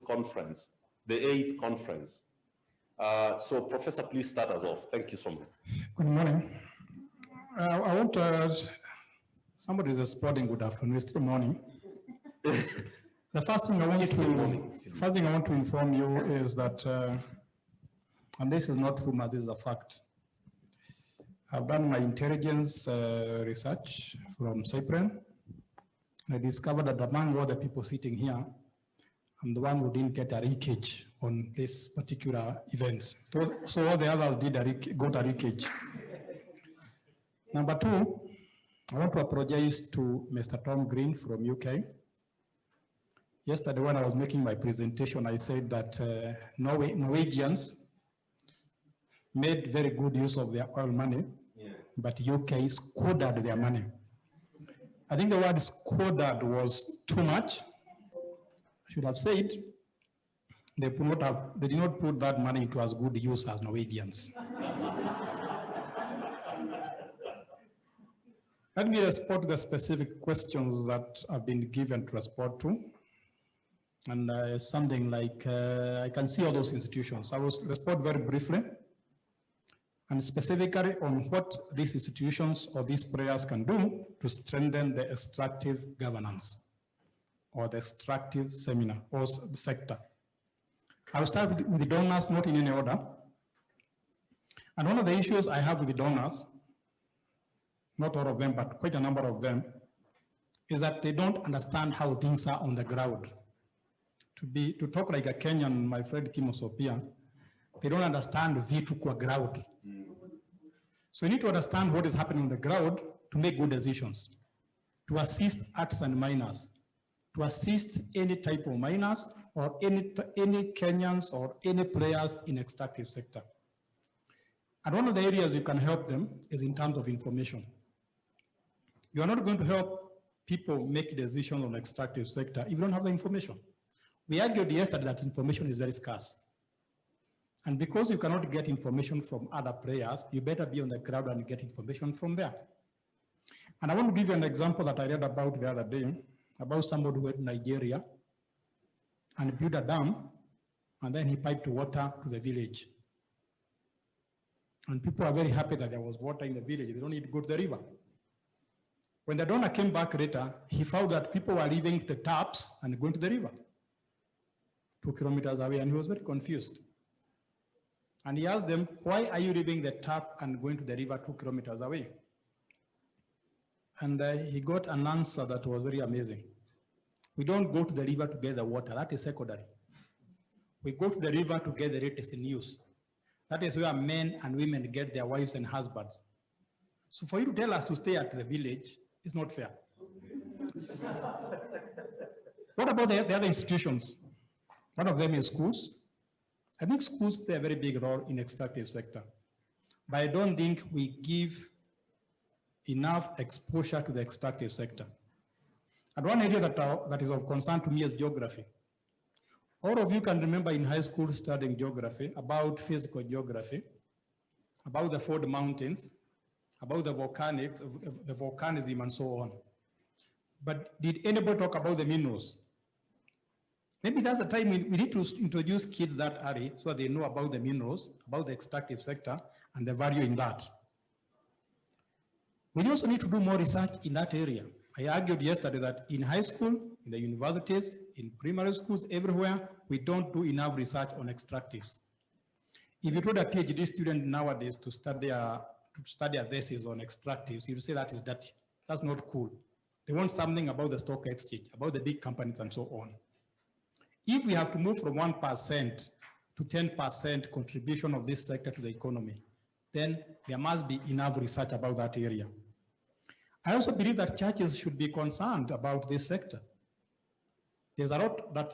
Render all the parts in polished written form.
conference, the 8th conference. So Professor, please start us off. Thank you so much. Good morning. I want to, somebody is responding good afternoon, it's still morning. The first thing I want to inform you is that, and this is not rumor, this is a fact. I've done my intelligence research from Cyprian. I discovered that among all the people sitting here, I'm the one who didn't get a leakage on this particular event. So all the others got a leakage. Number two, I want to apologize to Mr. Tom Green from UK. Yesterday when I was making my presentation, I said that Norwegians made very good use of their oil money, but UK squandered their money. I think the word squandered was too much. I should have said they did not put that money into as good use as Norwegians. Let me respond to the specific questions that have been given to respond to. And something like, I can see all those institutions. I will respond very briefly and specifically on what these institutions or these players can do to strengthen the extractive governance or the extractive seminar or the sector. I'll start with the donors, not in any order. And one of the issues I have with the donors, not all of them, but quite a number of them, is that they don't understand how things are on the ground. To talk like a Kenyan, my friend Kim Osopia, they don't understand vitu kwa ground. So you need to understand what is happening on the ground to make good decisions, to assist artisan miners, to assist any type of miners or any Kenyans or any players in extractive sector. And one of the areas you can help them is in terms of information. You are not going to help people make decisions on extractive sector if you don't have the information. We argued yesterday that information is very scarce. And because you cannot get information from other players, you better be on the ground and get information from there. And I want to give you an example that I read about the other day, about somebody who went to Nigeria and built a dam, and then he piped water to the village. And people are very happy that there was water in the village. They don't need to go to the river. When the donor came back later, he found that people were leaving the taps and going to the river 2 kilometers away, and he was very confused. And he asked them, why are you leaving the tap and going to the river 2 kilometers away? And he got an answer that was very amazing. We don't go to the river to get the water, that is secondary. We go to the river to get the latest news. That is where men and women get their wives and husbands. So for you to tell us to stay at the village is not fair. What about the other institutions? One of them is schools. I think schools play a very big role in extractive sector, but I don't think we give enough exposure to the extractive sector. And one area that is of concern to me is geography. All of you can remember in high school studying geography, about physical geography, about the Ford Mountains, about the volcanism and so on. But did anybody talk about the minerals? Maybe that's the time we need to introduce kids that early so that they know about the minerals, about the extractive sector, and the value in that. We also need to do more research in that area. I argued yesterday that in high school, in the universities, in primary schools, everywhere, we don't do enough research on extractives. If you told a PhD student nowadays to study a thesis on extractives, you'd say that is dirty. That's not cool. They want something about the stock exchange, about the big companies and so on. If we have to move from 1% to 10% contribution of this sector to the economy, then there must be enough research about that area. I also believe that churches should be concerned about this sector. There's a lot that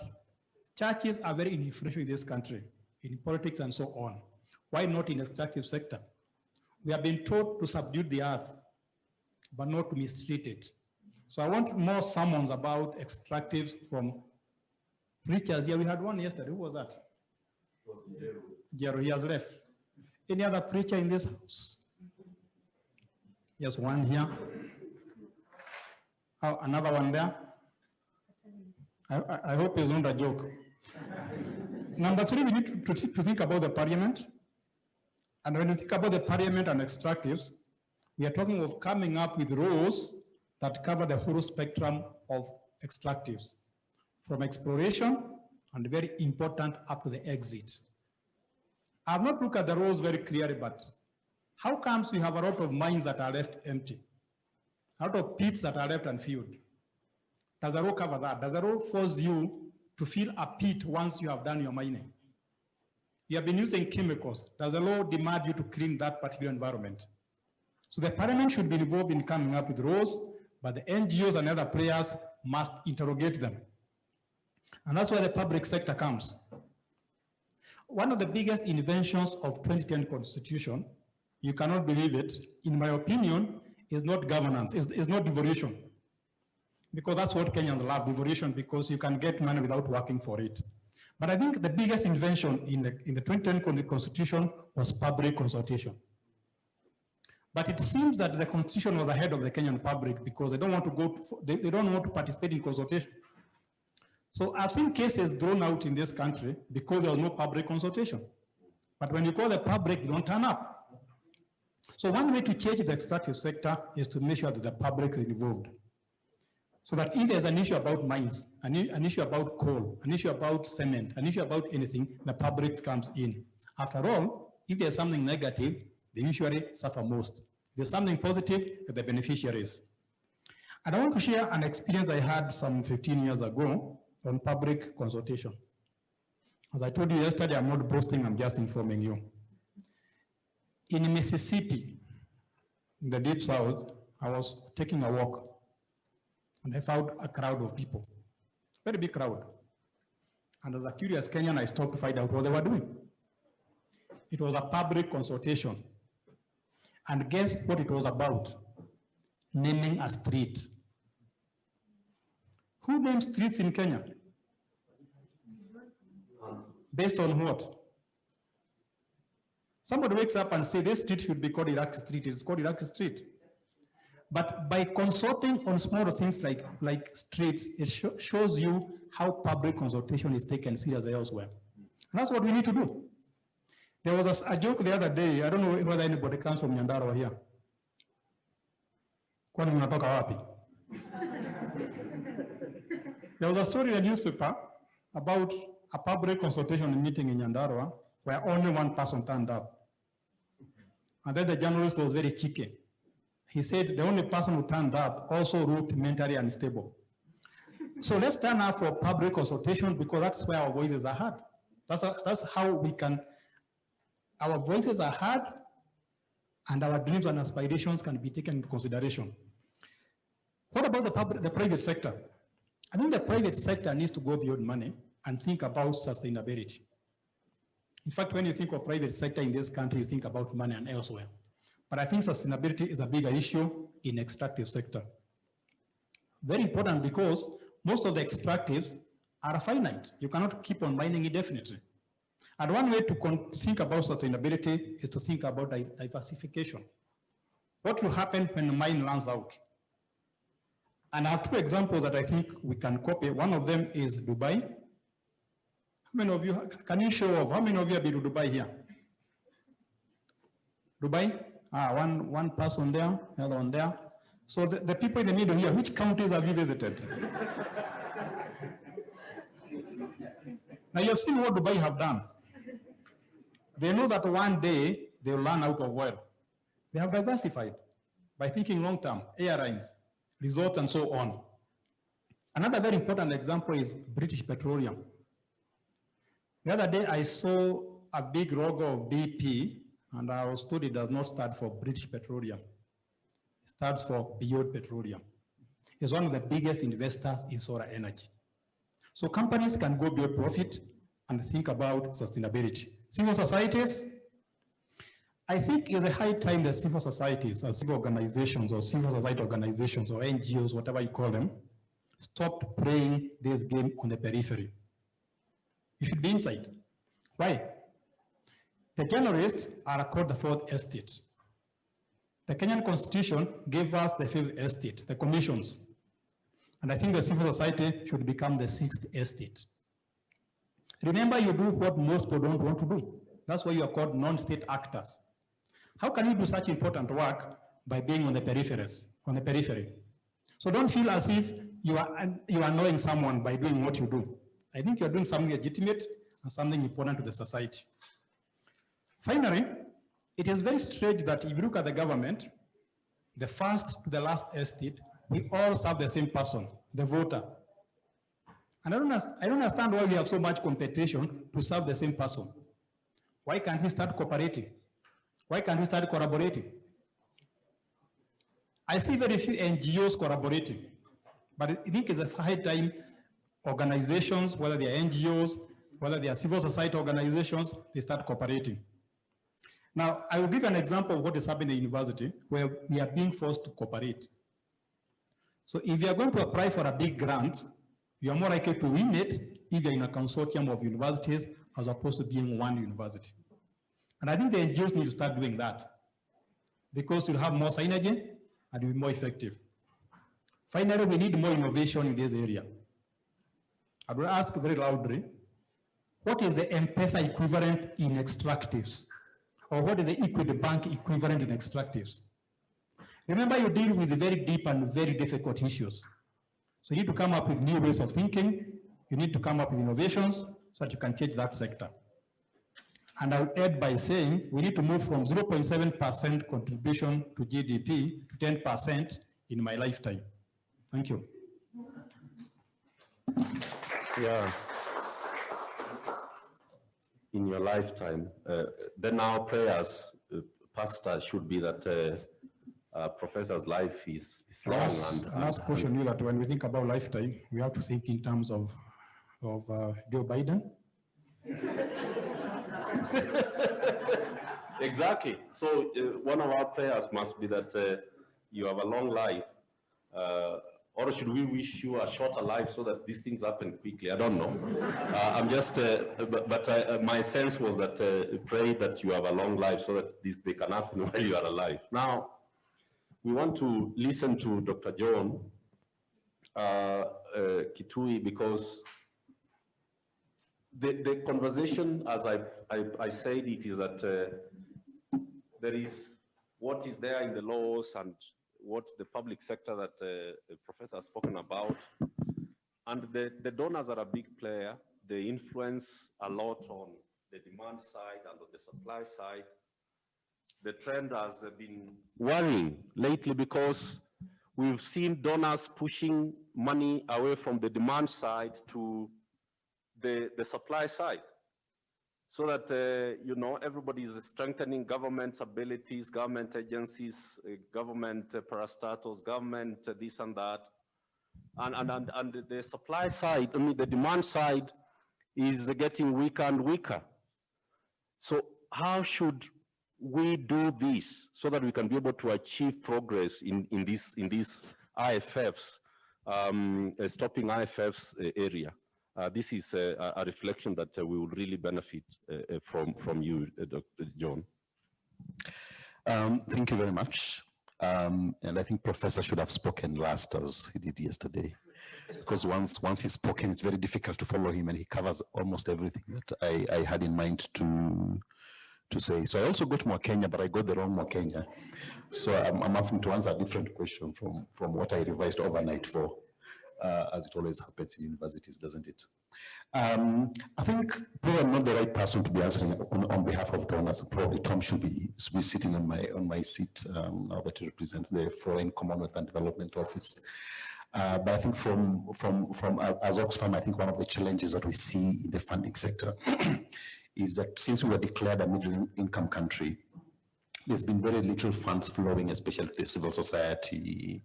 churches are very influential in this country, in politics and so on. Why not in the extractive sector? We have been taught to subdue the earth, but not to mistreat it. So I want more sermons about extractives from preachers. Yeah, we had one yesterday. Who was that? It was Jero. He has left. Any other preacher in this house? Yes, one here. Oh, another one there. I hope it's not a joke. Number three, we need to think about the parliament. And when you think about the parliament and extractives, we are talking of coming up with rules that cover the whole spectrum of extractives, from exploration and very important up to the exit. I have not looked at the rules very clearly, but how comes we have a lot of mines that are left empty? A lot of pits that are left unfilled? Does the rule cover that? Does the rule force you to fill a pit once you have done your mining? You have been using chemicals. Does the law demand you to clean that particular environment? So the parliament should be involved in coming up with rules, but the NGOs and other players must interrogate them. And that's where the public sector comes. One of the biggest inventions of 2010 Constitution, you cannot believe it, in my opinion, is not governance, is not devolution. Because that's what Kenyans love, devolution, because you can get money without working for it. But I think the biggest invention in the 2010 Constitution was public consultation. But it seems that the Constitution was ahead of the Kenyan public because they don't want to they don't want to participate in consultation. So I've seen cases thrown out in this country because there was no public consultation. But when you call the public, they don't turn up. So one way to change the extractive sector is to make sure that the public is involved. So that if there's an issue about mines, an issue about coal, an issue about cement, an issue about anything, the public comes in. After all, if there's something negative, they usually suffer most. If there's something positive, the beneficiaries. And I want to share an experience I had some 15 years ago on public consultation. As I told you yesterday, I'm not boasting, I'm just informing you. In Mississippi, in the deep south, I was taking a walk and I found a crowd of people, very big crowd. And as a curious Kenyan, I stopped to find out what they were doing. It was a public consultation. And guess what it was about? Naming a street. Who names streets in Kenya? Based on what? Somebody wakes up and says, this street should be called Iraq Street. It's called Iraq Street. But by consulting on smaller things like streets, it shows you how public consultation is taken seriously elsewhere. And that's what we need to do. There was a joke the other day, I don't know whether anybody comes from Nyandarua here. Kwani mnatoka wapi? There was a story in the newspaper about a public consultation meeting in Nyandarua where only one person turned up. And then the journalist was very cheeky. He said the only person who turned up also looked mentally unstable. So let's turn up for public consultation because that's where our voices are heard. That's how we can, our voices are heard and our dreams and aspirations can be taken into consideration. What about the private sector? I think the private sector needs to go beyond money and think about sustainability. In fact, when you think of private sector in this country, you think about money and elsewhere. But I think sustainability is a bigger issue in extractive sector. Very important because most of the extractives are finite. You cannot keep on mining indefinitely. And one way to think about sustainability is to think about diversification. What will happen when the mine runs out? And I have two examples that I think we can copy. One of them is Dubai. How many of you, can you show off, how many of you have been to Dubai here? Dubai? One person there, other one there. So the people in the middle here, which countries have you visited? Now you have seen what Dubai have done. They know that one day they will run out of oil. They have diversified by thinking long term, airlines, resorts and so on. Another very important example is British Petroleum. The other day I saw a big logo of BP and I was told it does not stand for British Petroleum. It stands for Beyond Petroleum. It's one of the biggest investors in solar energy. So companies can go beyond profit and think about sustainability. Civil societies, I think it's a high time that civil societies or civil organizations or civil society organizations or NGOs, whatever you call them, stopped playing this game on the periphery. You should be inside. Why? The journalists are called the fourth estate. The Kenyan Constitution gave us the fifth estate, the commissions. And I think the civil society should become the sixth estate. Remember, you do what most people don't want to do. That's why you are called non-state actors. How can you do such important work by being on the peripheries, on the periphery? So don't feel as if you are annoying someone by doing what you do. I think you're doing something legitimate and something important to the society. Finally, it is very strange that if you look at the government, the first to the last estate, we all serve the same person, the voter. And I don't understand why we have so much competition to serve the same person. Why can't we start cooperating? Why can't we start collaborating? I see very few NGOs collaborating, but I think it's a high time organizations, whether they are NGOs, whether they are civil society organizations, they start cooperating. Now, I will give an example of what is happening in university where we are being forced to cooperate. So if you are going to apply for a big grant, you are more likely to win it if you're in a consortium of universities as opposed to being one university. And I think the NGOs need to start doing that because you'll have more synergy and you'll be more effective. Finally, we need more innovation in this area. I will ask very loudly, what is the M-Pesa equivalent in extractives? Or what is the Equity Bank equivalent in extractives? Remember, you deal with very deep and very difficult issues. So you need to come up with new ways of thinking. You need to come up with innovations so that you can change that sector. And I'll add by saying we need to move from 0.7% contribution to GDP to 10% in my lifetime. Thank you. Yeah. In your lifetime, then our prayers, Pastor, should be that Professor's life is long. Last question is that when we think about lifetime, we have to think in terms of Joe Biden. Exactly. So one of our prayers must be that you have a long life. Or should we wish you a shorter life so that these things happen quickly? I don't know. I'm just, but my sense was that pray that you have a long life so that they can happen while you are alive. Now, we want to listen to Dr. John Kitui because the conversation, as I said, it is that there is what is there in the laws and what the public sector that the professor has spoken about. And the donors are a big player. They influence a lot on the demand side and on the supply side. The trend has been worrying lately because we've seen donors pushing money away from the demand side to the supply side. So that, you know, everybody is strengthening government's abilities, government agencies, government parastatals, government this and that. And the supply side, I mean, the demand side is getting weaker and weaker. So how should we do this so that we can be able to achieve progress in these IFFs, stopping IFFs area? This is a reflection that we will really benefit from you, Dr. John. Thank you very much. And I think Professor should have spoken last as he did yesterday. Because once he's spoken, it's very difficult to follow him and he covers almost everything that I had in mind to say. So I also got Mwakenya, but I got the wrong Mwakenya. So I'm having to answer a different question from what I revised overnight for. As it always happens in universities, doesn't it? I think probably I'm not the right person to be answering on behalf of donors. Probably Tom should be sitting on my seat now that he represents the Foreign Commonwealth and Development Office. But I think from as Oxfam, I think one of the challenges that we see in the funding sector is that since we were declared a middle-income country, there's been very little funds flowing, especially to the civil society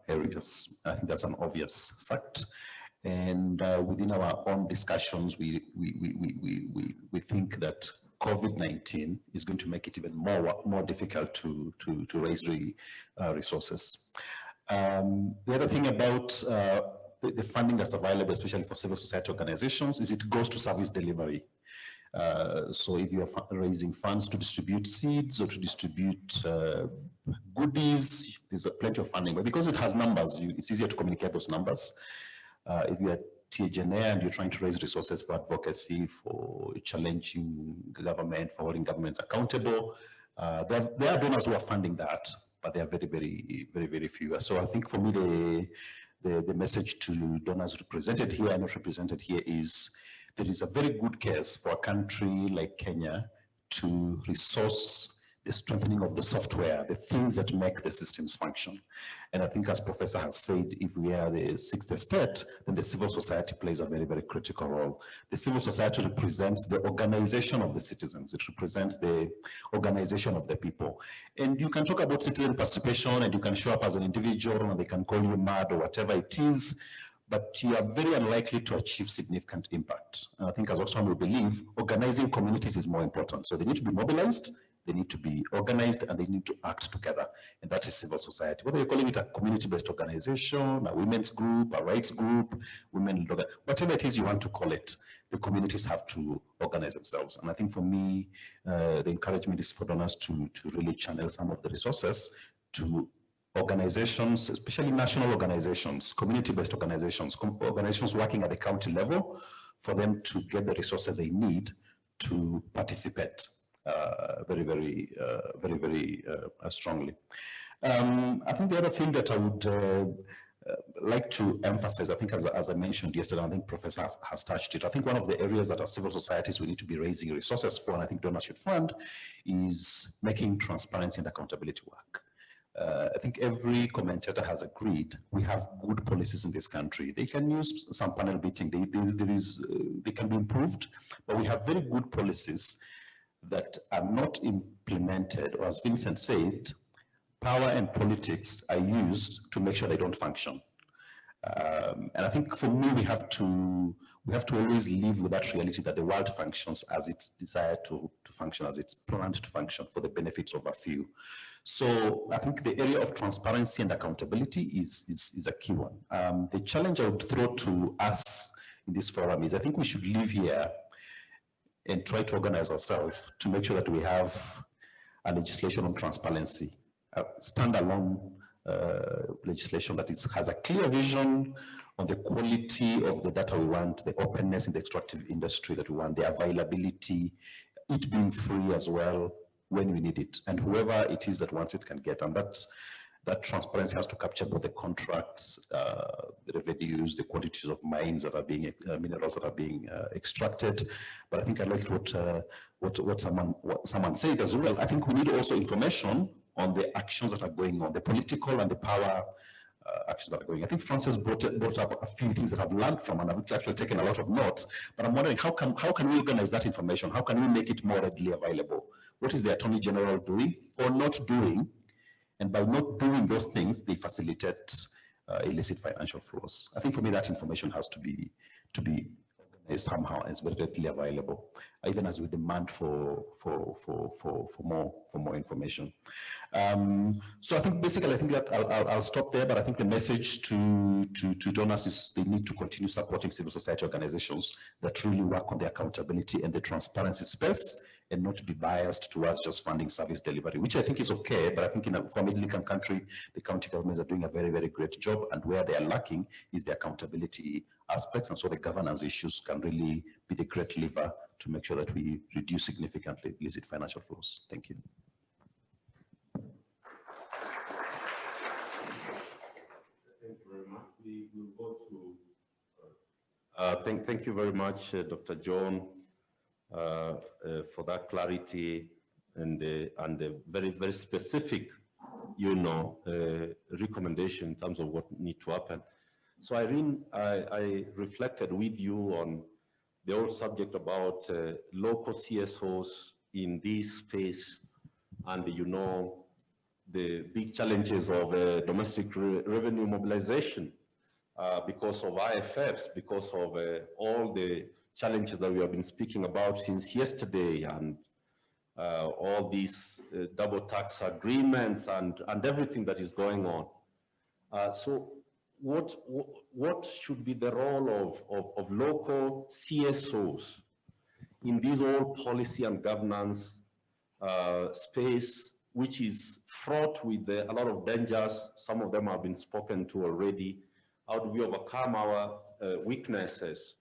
areas. I think that's an obvious fact. And within our own discussions, we think that COVID-19 is going to make it even more difficult to raise resources. The other thing about the funding that's available, especially for civil society organizations, is it goes to service delivery. So if you're raising funds to distribute seeds or to distribute goodies, there's plenty of funding. But because it has numbers, it's easier to communicate those numbers. If you are THNA and you're trying to raise resources for advocacy, for challenging the government, for holding governments accountable, there are donors who are funding that, but they are very few. So I think for me, the message to donors represented here and not represented here is there is a very good case for a country like Kenya to resource the strengthening of the software, the things that make the systems function. And I think, as Professor has said, if we are the sixth estate, then the civil society plays a very critical role. The civil society represents the organization of the citizens. It represents the organization of the people. And you can talk about citizen participation and you can show up as an individual and they can call you mad or whatever it is, but you are very unlikely to achieve significant impact. And I think, as Oxfam will believe, organizing communities is more important. So they need to be mobilized, they need to be organized, and they need to act together. And that is civil society. Whether you're calling it a community-based organization, a women's group, a rights group, whatever it is you want to call it, the communities have to organize themselves. And I think for me, the encouragement is for donors to really channel some of the resources to organizations, especially national organizations, community-based organizations, organizations working at the county level, for them to get the resources they need to participate very strongly. I think the other thing that I would like to emphasize, I think as I mentioned yesterday, I think Professor has touched it. I think one of the areas that as civil societies we need to be raising resources for, and I think donors should fund, is making transparency and accountability work. I think every commentator has agreed we have good policies in this country. They can use some panel beating. They can be improved, but we have very good policies that are not implemented, or as Vincent said, power and politics are used to make sure they don't function. And I think for me, we have to always live with that reality that the world functions as it's desired to function, as it's planned to function for the benefits of a few. So I think the area of transparency and accountability is a key one. The challenge I would throw to us in this forum is I think we should live here and try to organize ourselves to make sure that we have a legislation on transparency, a standalone legislation that has a clear vision on the quality of the data we want, the openness in the extractive industry that we want, the availability, it being free as well when we need it, and whoever it is that wants it can get. And that transparency has to capture both the contracts, the revenues, the quantities of mines that are being, minerals that are being extracted. But I think I liked what someone said as well. I think we need also information on the actions that are going on, the political and the power actions that are going. I think Francis brought up a few things that I've learned from, and I've actually taken a lot of notes, but I'm wondering how can we organize that information? How can we make it more readily available? What is the Attorney General doing or not doing? And by not doing those things, they facilitate illicit financial flows. I think for me, that information has to be organized somehow and it's very readily available, even as we demand for more information. So I think basically, I think that I'll stop there, but I think the message to donors is they need to continue supporting civil society organizations that really work on the accountability and the transparency space, and not to be biased towards just funding service delivery, which I think is okay, but I think for a middle-income country, the county governments are doing a very great job, and where they are lacking is the accountability aspects, and so the governance issues can really be the great lever to make sure that we reduce significantly illicit financial flows. Thank you. Thank you very much. We will go to, thank you very much, Dr. John, for that clarity and the very specific, recommendation in terms of what needs to happen. So Irene, I reflected with you on the whole subject about local CSOs in this space, and the big challenges of domestic revenue mobilization because of IFFs, because of all the challenges that we have been speaking about since yesterday, and all these double tax agreements and everything that is going on. So what should be the role of local CSOs in this whole policy and governance space, which is fraught with a lot of dangers? Some of them have been spoken to already. How do we overcome our weaknesses,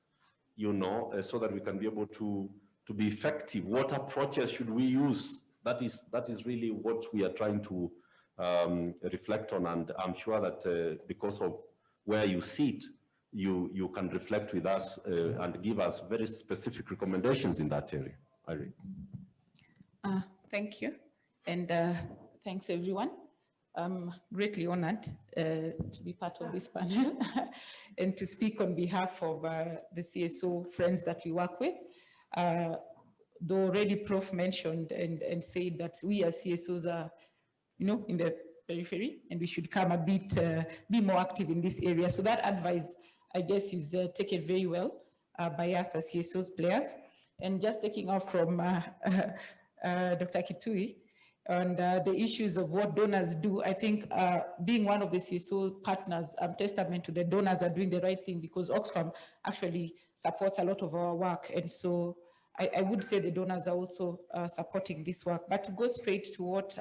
you know, so that we can be able to be effective. What approaches should we use? That is really what we are trying to reflect on, and I'm sure that because of where you sit, you can reflect with us and give us very specific recommendations in that area. Irene. Thank you, and thanks everyone. I'm greatly honored to be part of this panel and to speak on behalf of the CSO friends that we work with. Though already Prof mentioned and said that we as CSOs are, you know, in the periphery, and we should come a bit, be more active in this area. So that advice, I guess, is taken very well by us as CSOs players. And just taking off from Dr. Kitui, and the issues of what donors do, I think being one of the CSO partners, I'm testament to the donors are doing the right thing, because Oxfam actually supports a lot of our work. And so I would say the donors are also supporting this work. But to go straight to what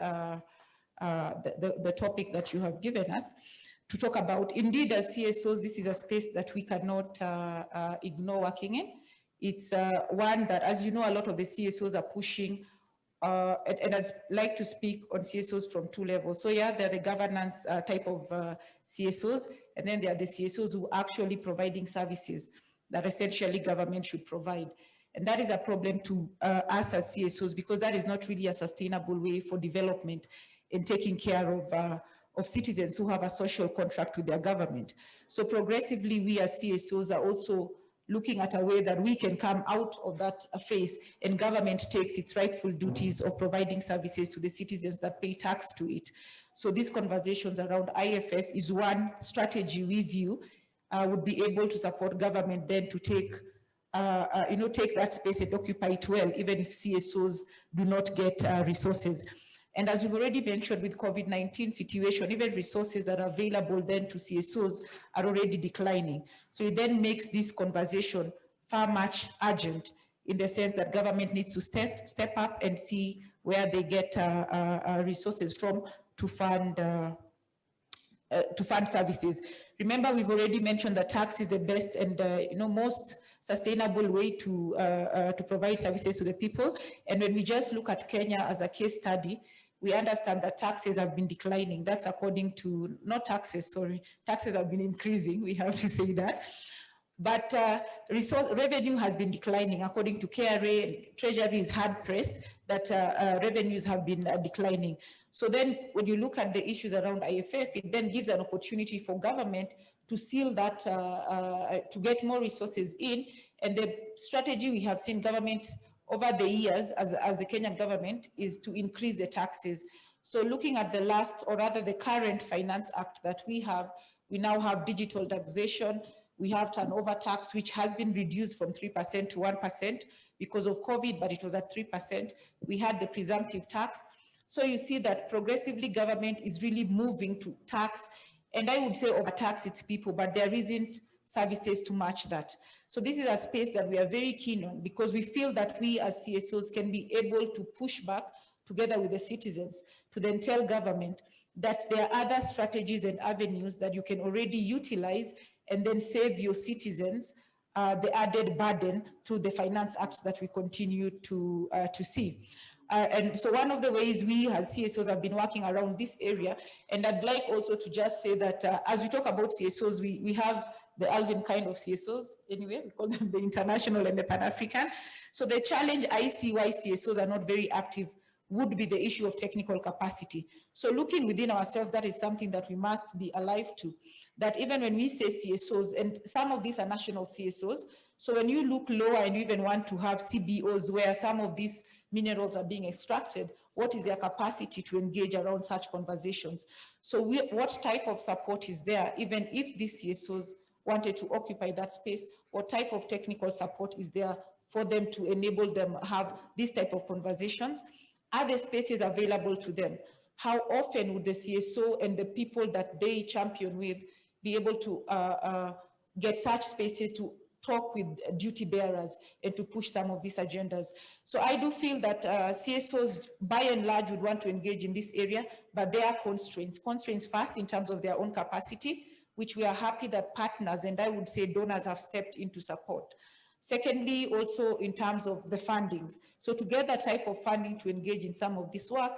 the topic that you have given us, to talk about, indeed, as CSOs, this is a space that we cannot ignore working in. It's one that, as you know, a lot of the CSOs are pushing, and I'd like to speak on CSOs from two levels. So yeah, they're the governance type of CSOs, and then there are the CSOs who are actually providing services that essentially government should provide. And that is a problem to us as CSOs, because that is not really a sustainable way for development in taking care of citizens who have a social contract with their government. So progressively, we as CSOs are also looking at a way that we can come out of that phase, and government takes its rightful duties of providing services to the citizens that pay tax to it. So these conversations around IFF is one strategy we view would be able to support government then to take take that space and occupy it well, even if CSOs do not get resources. And as we've already mentioned, with COVID-19 situation, even resources that are available then to CSOs are already declining. So it then makes this conversation far much urgent, in the sense that government needs to step up and see where they get resources from to fund services. Remember, we've already mentioned that tax is the best and most sustainable way to provide services to the people. And when we just look at Kenya as a case study, we understand that taxes have been declining. That's according to, not taxes, sorry, taxes have been increasing, we have to say that. But revenue has been declining. According to KRA, Treasury is hard pressed that revenues have been declining. So then when you look at the issues around IFF, it then gives an opportunity for government to seal that, to get more resources in. And the strategy we have seen government over the years as the Kenyan government is to increase the taxes. So looking at the last, or rather the current Finance Act that we have, we now have digital taxation. We have turnover tax, which has been reduced from 3% to 1% because of COVID, but it was at 3%. We had the presumptive tax. So you see that progressively government is really moving to tax, and I would say overtax its people, but there isn't services to match that. So this is a space that we are very keen on, because we feel that we as CSOs can be able to push back together with the citizens to then tell government that there are other strategies and avenues that you can already utilize and then save your citizens the added burden through the Finance Acts that we continue to see. And so one of the ways we as CSOs have been working around this area, and I'd like also to just say that as we talk about CSOs, we have the Alvin kind of CSOs, anyway, we call them the international and the Pan-African. So the challenge I see why CSOs are not very active would be the issue of technical capacity. So looking within ourselves, that is something that we must be alive to, that even when we say CSOs, and some of these are national CSOs, so when you look lower and you even want to have CBOs where some of these minerals are being extracted, what is their capacity to engage around such conversations? So what type of support is there, even if these CSOs wanted to occupy that space? What type of technical support is there for them to enable them have this type of conversations? Are the spaces available to them? How often would the CSO and the people that they champion with be able to get such spaces to talk with duty bearers and to push some of these agendas? So I do feel that CSOs by and large would want to engage in this area, but there are constraints first in terms of their own capacity, which we are happy that partners, and I would say donors, have stepped in to support. Secondly, also in terms of the fundings. So to get that type of funding to engage in some of this work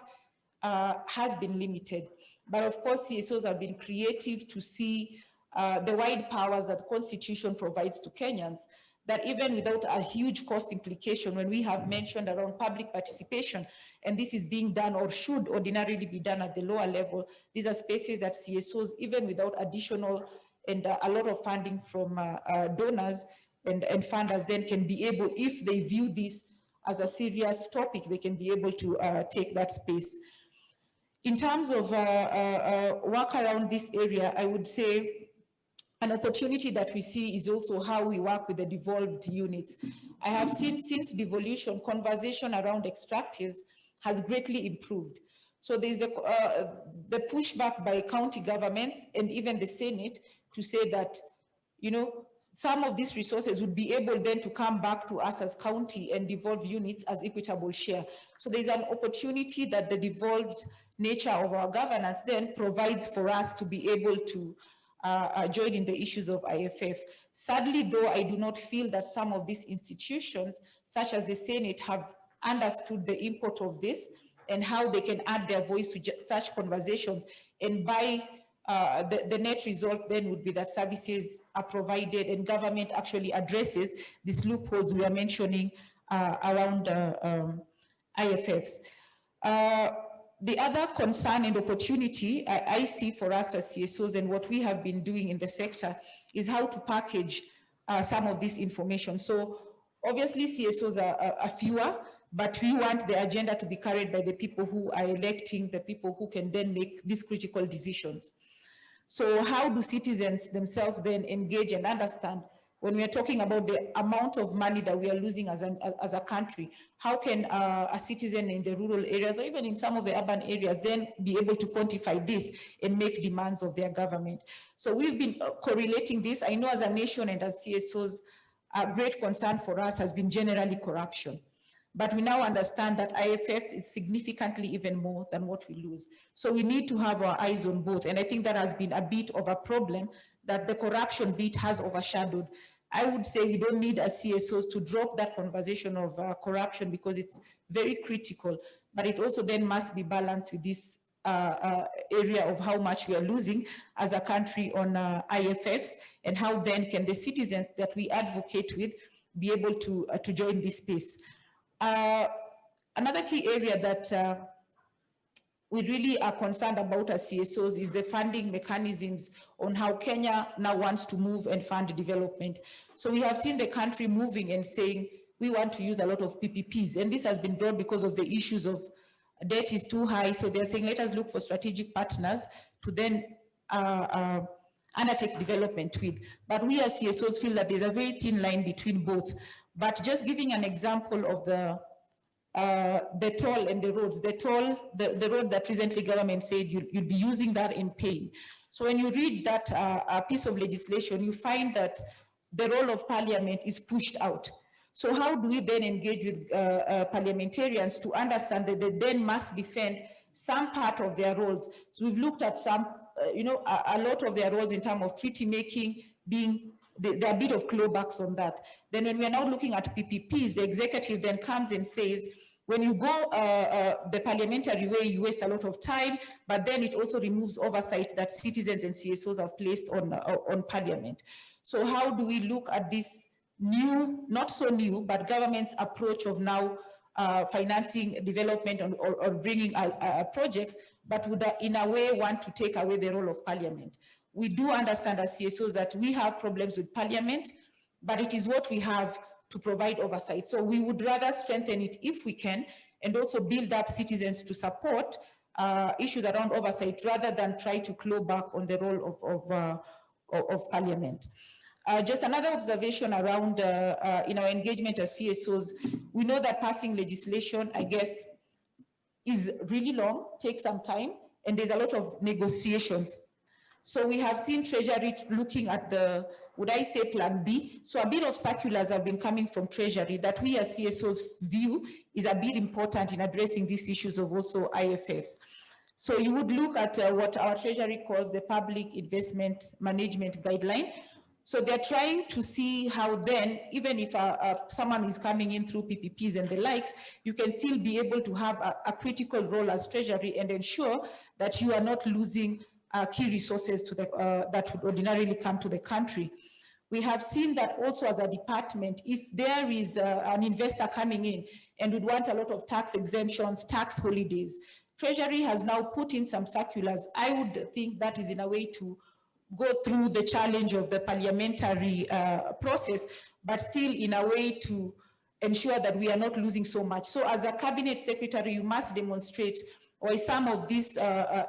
has been limited. But of course, CSOs have been creative to see the wide powers that the Constitution provides to Kenyans, that even without a huge cost implication, when we have mentioned around public participation, and this is being done or should ordinarily be done at the lower level, these are spaces that CSOs, even without additional and a lot of funding from donors and funders, then can be able, if they view this as a serious topic, they can be able to take that space. In terms of work around this area, I would say an opportunity that we see is also how we work with the devolved units. I have seen since devolution, conversation around extractives has greatly improved. So there's the pushback by county governments and even the Senate to say that, you know, some of these resources would be able then to come back to us as county and devolved units as equitable share. So there's an opportunity that the devolved nature of our governance then provides for us to be able to join in the issues of IFF. Sadly, though, I do not feel that some of these institutions, such as the Senate, have understood the import of this and how they can add their voice to such conversations. And by the net result then would be that services are provided and government actually addresses these loopholes we are mentioning around IFFs. The other concern and opportunity I see for us as CSOs and what we have been doing in the sector is how to package some of this information. So obviously CSOs are fewer, but we want the agenda to be carried by the people who are electing, the people who can then make these critical decisions. So how do citizens themselves then engage and understand when we are talking about the amount of money that we are losing as a country? How can a citizen in the rural areas or even in some of the urban areas then be able to quantify this and make demands of their government? So we've been correlating this. I know as a nation and as CSOs, a great concern for us has been generally corruption. But we now understand that IFF is significantly even more than what we lose. So we need to have our eyes on both. And I think that has been a bit of a problem that the corruption bit has overshadowed. I would say we don't need as CSOs to drop that conversation of corruption because it's very critical, but it also then must be balanced with this area of how much we are losing as a country on IFFs and how then can the citizens that we advocate with be able to join this space. Another key area that we really are concerned about as CSOs is the funding mechanisms on how Kenya now wants to move and fund development. So we have seen the country moving and saying, we want to use a lot of PPPs. And this has been brought because of the issues of debt is too high. So they're saying, let us look for strategic partners to then undertake development with. But we as CSOs feel that there's a very thin line between both. But just giving an example of the toll and the roads, the road that recently government said you'll be using that in pain. So when you read that piece of legislation, you find that the role of parliament is pushed out. So how do we then engage with parliamentarians to understand that they then must defend some part of their roles? So we've looked at some, a lot of their roles in terms of treaty making being, there are a bit of clawbacks on that. Then when we are now looking at PPPs, the executive then comes and says, when you go the parliamentary way, you waste a lot of time, but then it also removes oversight that citizens and CSOs have placed on parliament. So how do we look at this new, not so new, but government's approach of now financing development or bringing projects, but would in a way want to take away the role of parliament? We do understand as CSOs that we have problems with parliament, but it is what we have to provide oversight. So we would rather strengthen it if we can, and also build up citizens to support issues around oversight rather than try to claw back on the role of parliament. Just another observation around in our engagement as CSOs, we know that passing legislation, I guess, is really long, takes some time, and there's a lot of negotiations. So we have seen Treasury looking at the, would I say, Plan B? So a bit of circulars have been coming from Treasury that we as CSOs view is a bit important in addressing these issues of also IFFs. So you would look at what our Treasury calls the Public Investment Management Guideline. So they're trying to see how then, even if someone is coming in through PPPs and the likes, you can still be able to have a critical role as Treasury and ensure that you are not losing key resources to the, that would ordinarily come to the country. We have seen that also as a department, if there is an investor coming in and would want a lot of tax exemptions, tax holidays, Treasury has now put in some circulars. I would think that is in a way to go through the challenge of the parliamentary process, but still in a way to ensure that we are not losing so much. So as a cabinet secretary, you must demonstrate why some of these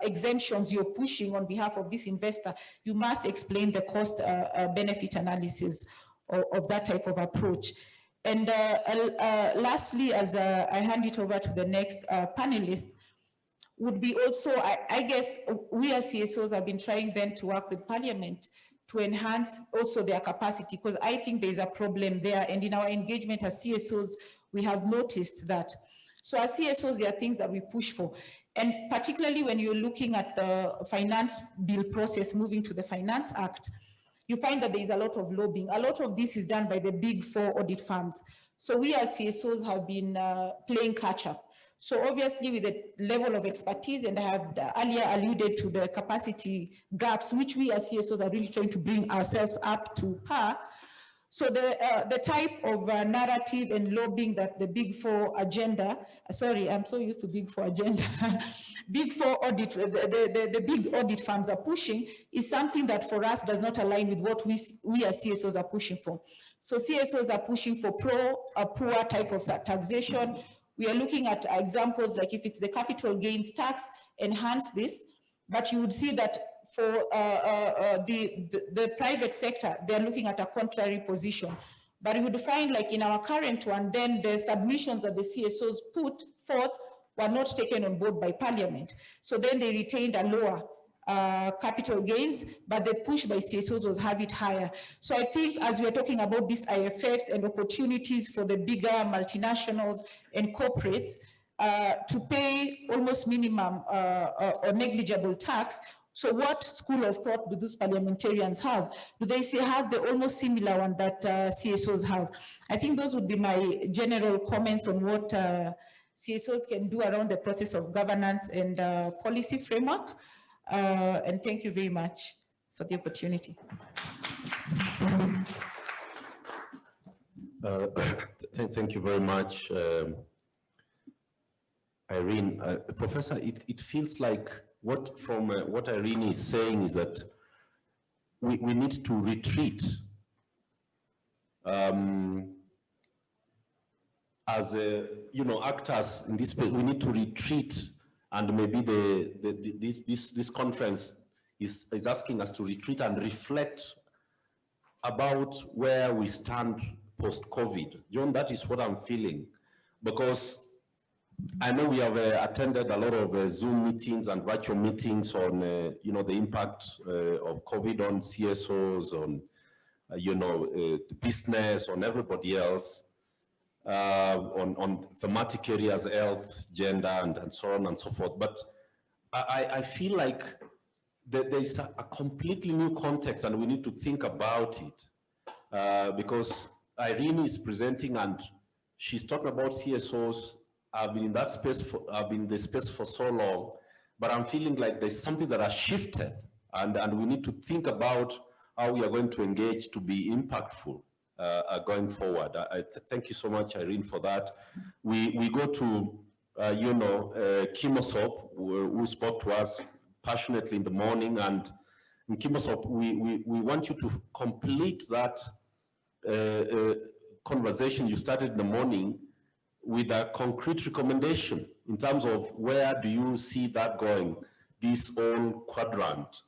exemptions you're pushing on behalf of this investor, you must explain the cost benefit analysis of that type of approach. And lastly, as I hand it over to the next panelist, would be also, I guess, we as CSOs have been trying then to work with Parliament to enhance also their capacity, because I think there's a problem there. And in our engagement as CSOs, we have noticed that. So as CSOs, there are things that we push for. And particularly when you're looking at the finance bill process, moving to the Finance Act, you find that there is a lot of lobbying. A lot of this is done by the big four audit firms. So we as CSOs have been playing catch up. So obviously with the level of expertise, and I have earlier alluded to the capacity gaps, which we as CSOs are really trying to bring ourselves up to par. So the type of narrative and lobbying that the big four agenda, sorry, I'm so used to big four agenda, big four audit, the big audit firms are pushing is something that for us does not align with what we as CSOs are pushing for. So CSOs are pushing for poor type of taxation. We are looking at examples like if it's the capital gains tax, enhance this, but you would see that for the private sector, they're looking at a contrary position. But you would find like in our current one, then the submissions that the CSOs put forth were not taken on board by Parliament. So then they retained a lower capital gains, but the push by CSOs was have it higher. So I think as we're talking about these IFFs and opportunities for the bigger multinationals and corporates to pay almost minimum or negligible tax, so what school of thought do these parliamentarians have? Do they say have the almost similar one that CSOs have? I think those would be my general comments on what CSOs can do around the process of governance and policy framework. And thank you very much for the opportunity. Thank you very much, Irene. Professor, it feels like what Irene is saying is that we need to retreat as actors in this space. We need to retreat, and maybe this conference is asking us to retreat and reflect about where we stand post-COVID. John, that is what I'm feeling, because I know we have attended a lot of Zoom meetings and virtual meetings on, the impact of COVID on CSOs, on, the business, on everybody else, on thematic areas, health, gender, and so on and so forth. But I feel like there's a completely new context, and we need to think about it, because Irene is presenting and she's talking about CSOs. I've been in that space in the space for so long, but I'm feeling like there's something that has shifted, and we need to think about how we are going to engage to be impactful going forward. Thank you so much, Irene, for that. We go to, Kimosop, who spoke to us passionately in the morning, and in Kimosop, we want you to complete that conversation you started in the morning with a concrete recommendation in terms of where do you see that going, this whole quadrant.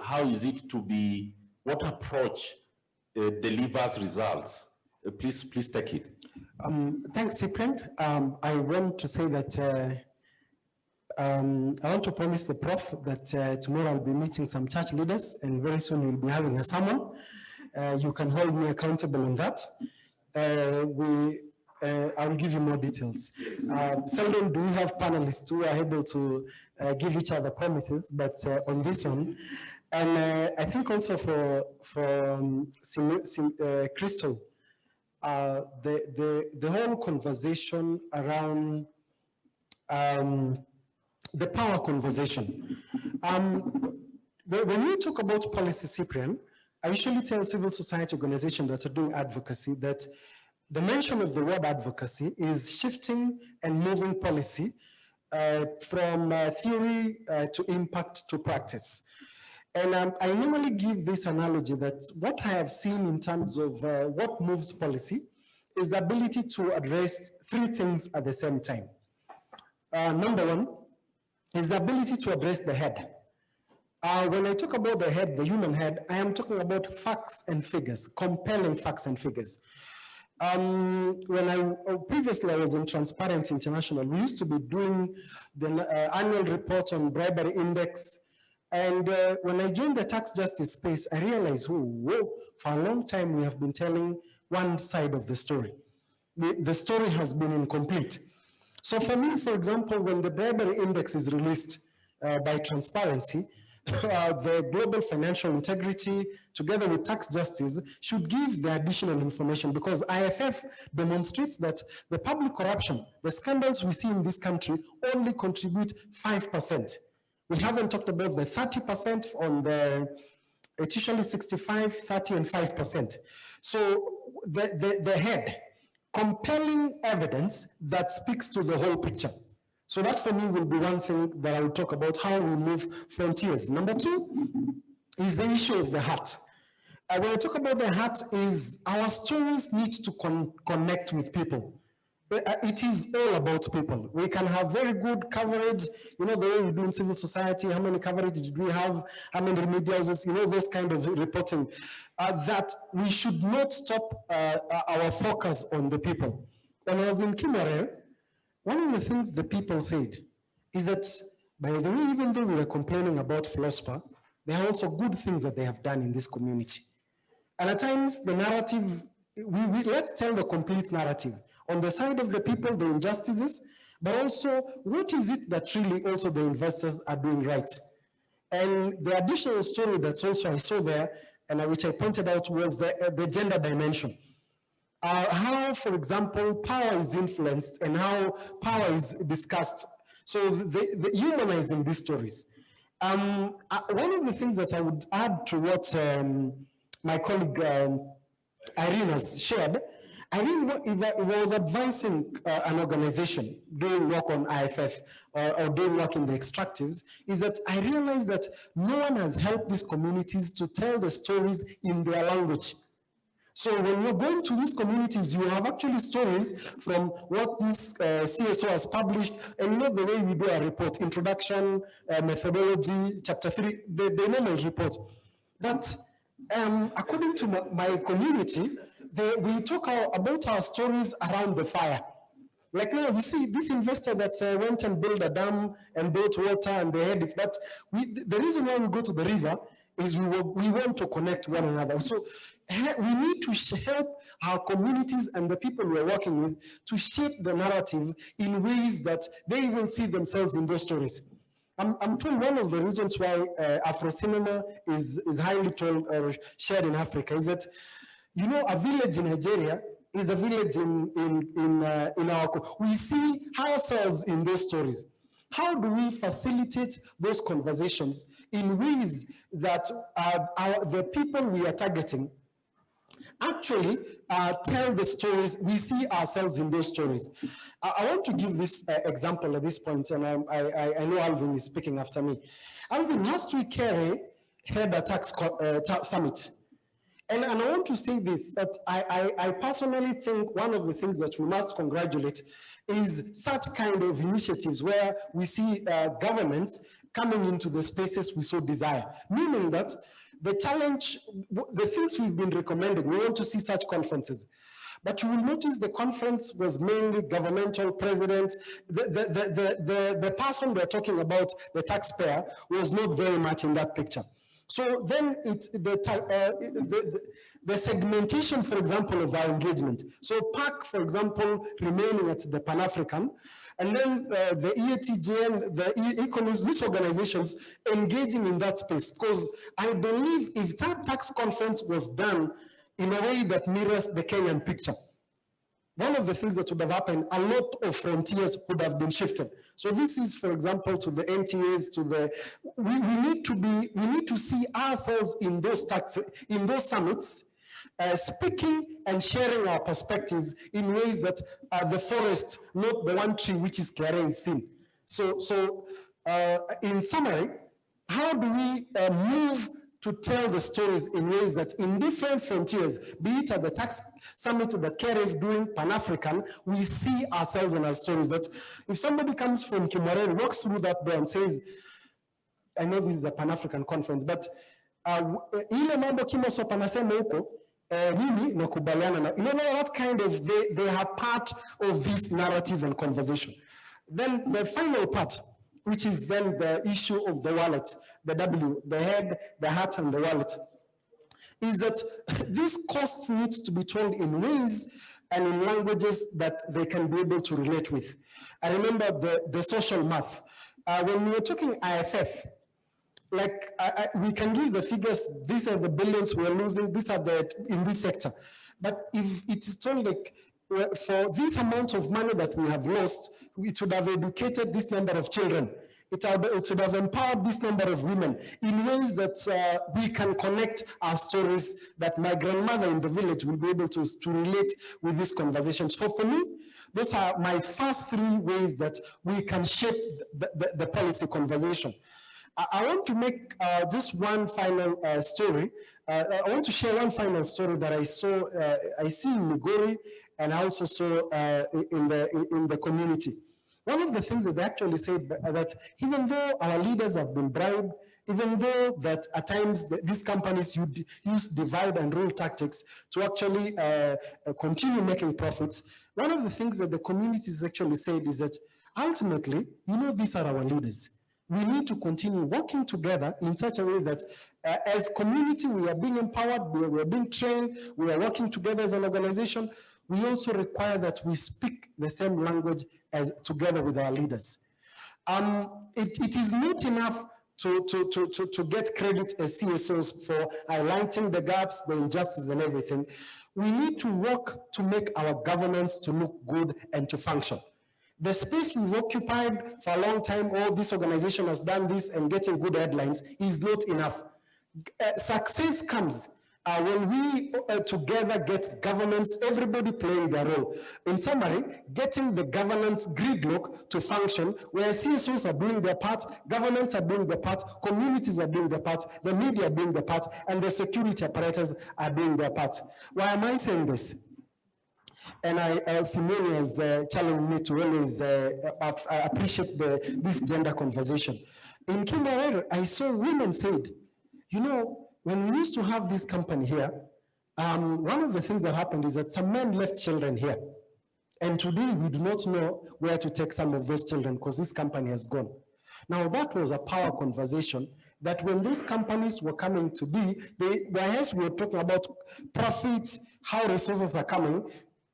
How is it to be, what approach delivers results? Please take it. Thanks, Cyprian. I want to say that I want to promise the Prof that tomorrow I'll be meeting some church leaders, and very soon we'll be having a sermon. You can hold me accountable on that. I I'll give you more details. Seldom do we have panelists who are able to give each other promises, but on this one, and I think also for Crystal, the whole conversation around the power conversation. When we talk about policy, Cyprian, I usually tell civil society organizations that are doing advocacy that the mention of the word advocacy is shifting and moving policy from theory to impact to practice. And I normally give this analogy that what I have seen in terms of what moves policy is the ability to address three things at the same time. Number one is the ability to address the head. When I talk about the head, the human head, I am talking about facts and figures, compelling facts and figures. Previously I was in Transparency International, we used to be doing the annual report on bribery index. And when I joined the tax justice space, I realized, whoa, for a long time we have been telling one side of the story. The story has been incomplete. So for me, for example, when the bribery index is released by Transparency, the global financial integrity, together with tax justice, should give the additional information because IFF demonstrates that the public corruption, the scandals we see in this country only contribute 5%. We haven't talked about the 30% on the, it's usually 65, 30, and 5%. So the head, compelling evidence that speaks to the whole picture. So that for me will be one thing that I will talk about, how we move frontiers. Number two is the issue of the heart. When I talk about the heart is our stories need to connect with people. It is all about people. We can have very good coverage, you know, the way we do in civil society, how many coverage did we have, how many remedials, you know, those kind of reporting, that we should not stop our focus on the people. When I was in Kimare, one of the things the people said is that, by the way, even though we are complaining about FLOSPA, there are also good things that they have done in this community. And at times, the narrative, let's tell the complete narrative. On the side of the people, the injustices, but also, what is it that really also the investors are doing right? And the additional story that also I saw there, and which I pointed out, was the gender dimension. How, for example, power is influenced and how power is discussed. So the humanizing these stories. One of the things that I would add to what my colleague Irene has shared, Irene was advising an organization doing work on IFF or doing work in the extractives, is that I realized that no one has helped these communities to tell the stories in their language. So when you're going to these communities, you have actually stories from what this CSO has published, and you know the way we do a report, introduction, methodology, chapter 3, the normal report. But according to my community, we talk about our stories around the fire. Like now, you see this investor that went and built a dam and built water and they had it, but the reason why we go to the river is we want to connect one another. So we need to help our communities and the people we are working with to shape the narrative in ways that they will see themselves in those stories. I'm told one of the reasons why Afro cinema is highly told or shared in Africa is that, you know, a village in Nigeria is a village in our, we see ourselves in those stories. How do we facilitate those conversations in ways that the people we are targeting actually tell the stories, we see ourselves in those stories. I want to give this example at this point, and I know Alvin is speaking after me. Alvin, last week, Kerry had a tax summit. And I want to say this, that I personally think one of the things that we must congratulate is such kind of initiatives where we see governments coming into the spaces we so desire, meaning that the challenge, the things we've been recommending, we want to see such conferences. But you will notice the conference was mainly governmental, president. The person they're talking about, the taxpayer, was not very much in that picture. So then the segmentation, for example, of our engagement. So PAC, for example, remaining at the Pan-African, and then the EATJN, the ECONUS, these organizations engaging in that space. Because I believe if that tax conference was done in a way that mirrors the Kenyan picture, one of the things that would have happened, a lot of frontiers would have been shifted. So this is, for example, to the NTAs, to the, we need to see ourselves in those summits, speaking and sharing our perspectives in ways that the forest, not the one tree which is clear is seen. So in summary, how do we move to tell the stories in ways that in different frontiers, be it at the tax summit that Kere is doing, Pan-African, we see ourselves in our stories. That if somebody comes from Kimorel, walks through that door and says, I know this is a Pan-African conference, but ile mambo kimoso panasema huko, mimi nakubaliana na, you know what kind of, they are part of this narrative and conversation. Then the final part, which is then the issue of the wallet, the W, the head, the heart, and the wallet, is that these costs need to be told in ways and in languages that they can be able to relate with. I remember the social math. When we were talking IFF, like we can give the figures, these are the billions we're losing, these are the, in this sector. But if it is told like, for this amount of money that we have lost, it would have educated this number of children. It would have empowered this number of women in ways that we can connect our stories, that my grandmother in the village will be able to relate with these conversations. So for me, those are my first three ways that we can shape the policy conversation. I want to make just one final story. I want to share one final story that I saw, I see in Migori, and I also saw in the community. One of the things that they actually said that even though our leaders have been bribed, even though that at times these companies use divide and rule tactics to actually continue making profits, one of the things that the communities actually said is that ultimately, you know, these are our leaders. We need to continue working together in such a way that as community, we are being empowered, we are being trained, we are working together as an organization. We also require that we speak the same language as together with our leaders. It is not enough to get credit as CSOs for highlighting the gaps, the injustice and everything. We need to work to make our governance to look good and to function. The space we've occupied for a long time, oh, this organization has done this and getting good headlines is not enough. Success comes when we together get governance, everybody playing their role. In summary, getting the governance gridlock to function, where CSOs are doing their part, governments are doing their part, communities are doing their part, the media are doing their part, and the security apparatus are doing their part. Why am I saying this? And Simone has challenged me to always appreciate this gender conversation. In Kimberley, I saw women said, you know, when we used to have this company here, one of the things that happened is that some men left children here. And today we do not know where to take some of those children because this company has gone. Now that was a power conversation that when those companies were coming to be, whereas we were talking about profits, how resources are coming,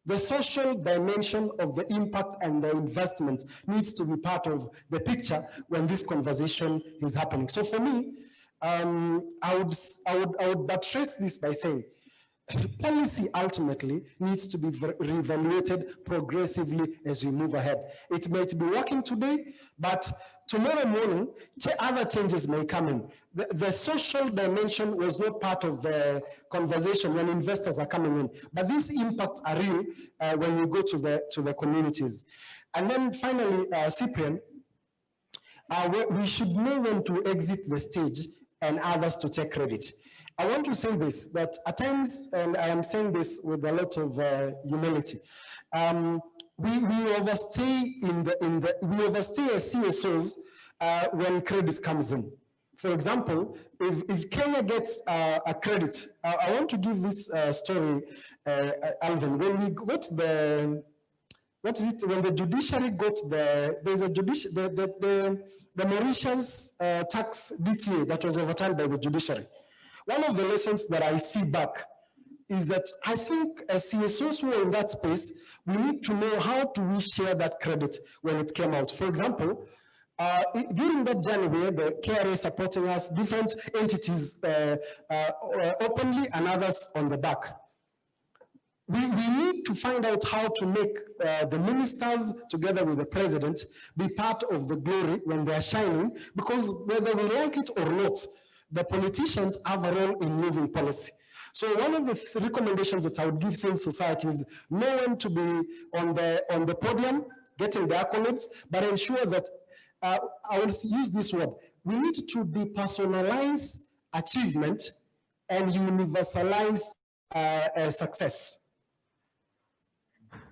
the social dimension of the impact and the investments needs to be part of the picture when this conversation is happening. So for me, I would buttress this by saying, policy ultimately needs to be reevaluated progressively as we move ahead. It might be working today, but tomorrow morning, other changes may come in. The social dimension was not part of the conversation when investors are coming in, but these impacts are real when we go to the communities. And then finally, Cyprian, we should know when to exit the stage and others to take credit. I want to say this, that at times, and I am saying this with a lot of humility, we overstay we overstay as CSOs when credit comes in. For example, if Kenya gets a credit, I want to give this story, Alvin. When we got the, what is it? When the judiciary got there's a the Mauritius tax DTA that was overturned by the judiciary. One of the lessons that I see back is that I think as CSOs who are in that space, we need to know how do we share that credit when it came out. For example, during that journey, we had the KRA supporting us, different entities openly and others on the back. We need to find out how to make the ministers, together with the president, be part of the glory when they are shining, because whether we like it or not, the politicians have a role in moving policy. So one of the recommendations that I would give civil society is no one to be on the podium, getting the accolades, but ensure that, I will use this word, we need to depersonalize achievement and universalize success.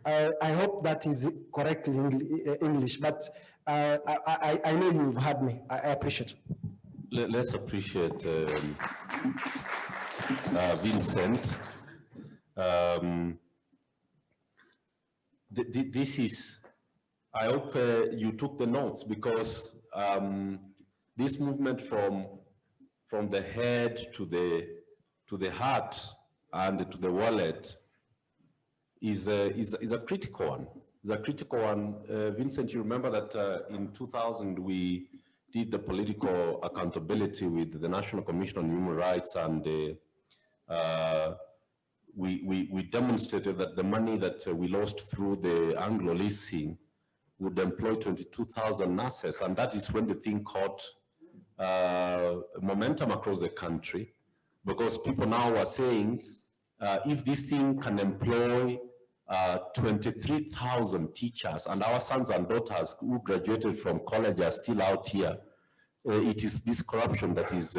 I hope that is correct in English, but I know you've heard me. I appreciate it. Let's appreciate Vincent. This is, I hope you took the notes, because this movement from the head to the heart and to the wallet is a critical one. It's a critical one. Vincent, you remember that in 2000 we did the political accountability with the National Commission on Human Rights, and we demonstrated that the money that we lost through the Anglo leasing would employ 22,000 nurses, and that is when the thing caught momentum across the country, because people now are saying, if this thing can employ 23,000 teachers, and our sons and daughters who graduated from college are still out here, it is this corruption that is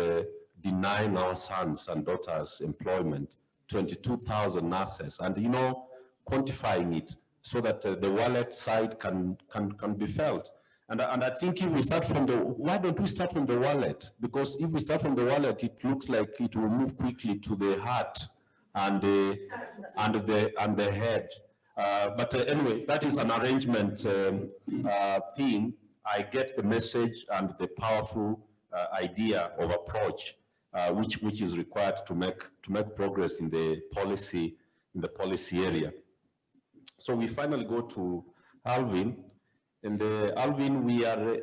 denying our sons and daughters employment, 22,000 nurses, and quantifying it so that the wallet side can be felt. And I think if we start from why don't we start from the wallet? Because if we start from the wallet, it looks like it will move quickly to the heart and the head. But anyway, that is an arrangement thing. I get the message and the powerful idea of approach, which is required to make progress in the policy area. So we finally go to Alvin, and Alvin, we are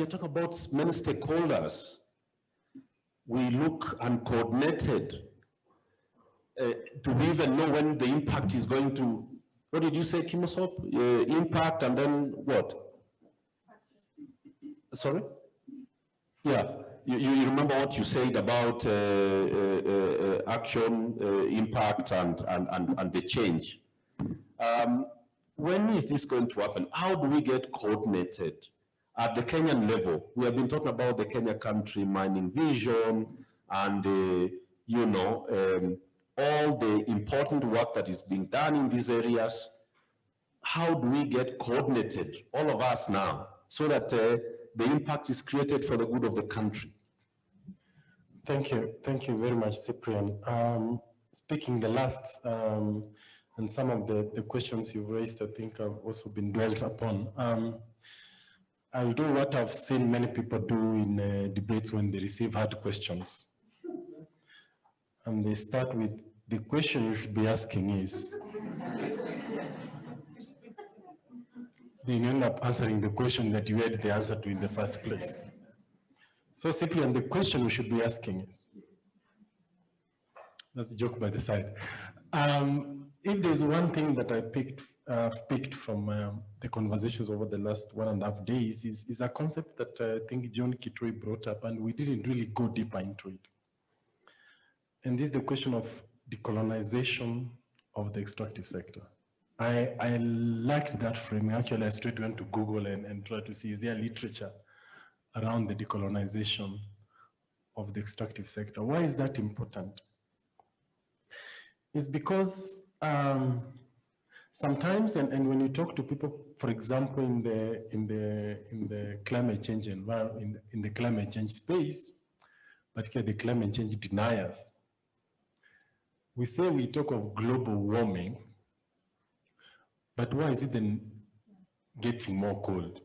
talking about many stakeholders. We look uncoordinated. Do we even know when the impact is going to? What did you say, Kimosop? Impact and then what? Sorry? Yeah, you remember what you said about action, impact, and the change. When is this going to happen? How do we get coordinated? At the Kenyan level, we have been talking about the Kenya Country Mining Vision and, all the important work that is being done in these areas. How do we get coordinated, all of us now, so that the impact is created for the good of the country? Thank you very much, Cyprian. Speaking the last, and some of the questions you've raised, I think have also been dwelt upon. I'll do what I've seen many people do in debates when they receive hard questions. And they start with, the question you should be asking is, then you end up answering the question that you had the answer to in the first place. So Cyprian, the question we should be asking is, that's a joke by the side. If there's one thing that I picked from the conversations over the last 1.5 days is a concept that I think John Kitui brought up, and we didn't really go deeper into it. And this is the question of decolonization of the extractive sector. I liked that frame. Actually, I straight went to Google and tried to see, is there literature around the decolonization of the extractive sector? Why is that important? It's because sometimes, and when you talk to people, for example, in the climate change environment, in the climate change space, particularly the climate change deniers, we talk of global warming, but why is it then getting more cold?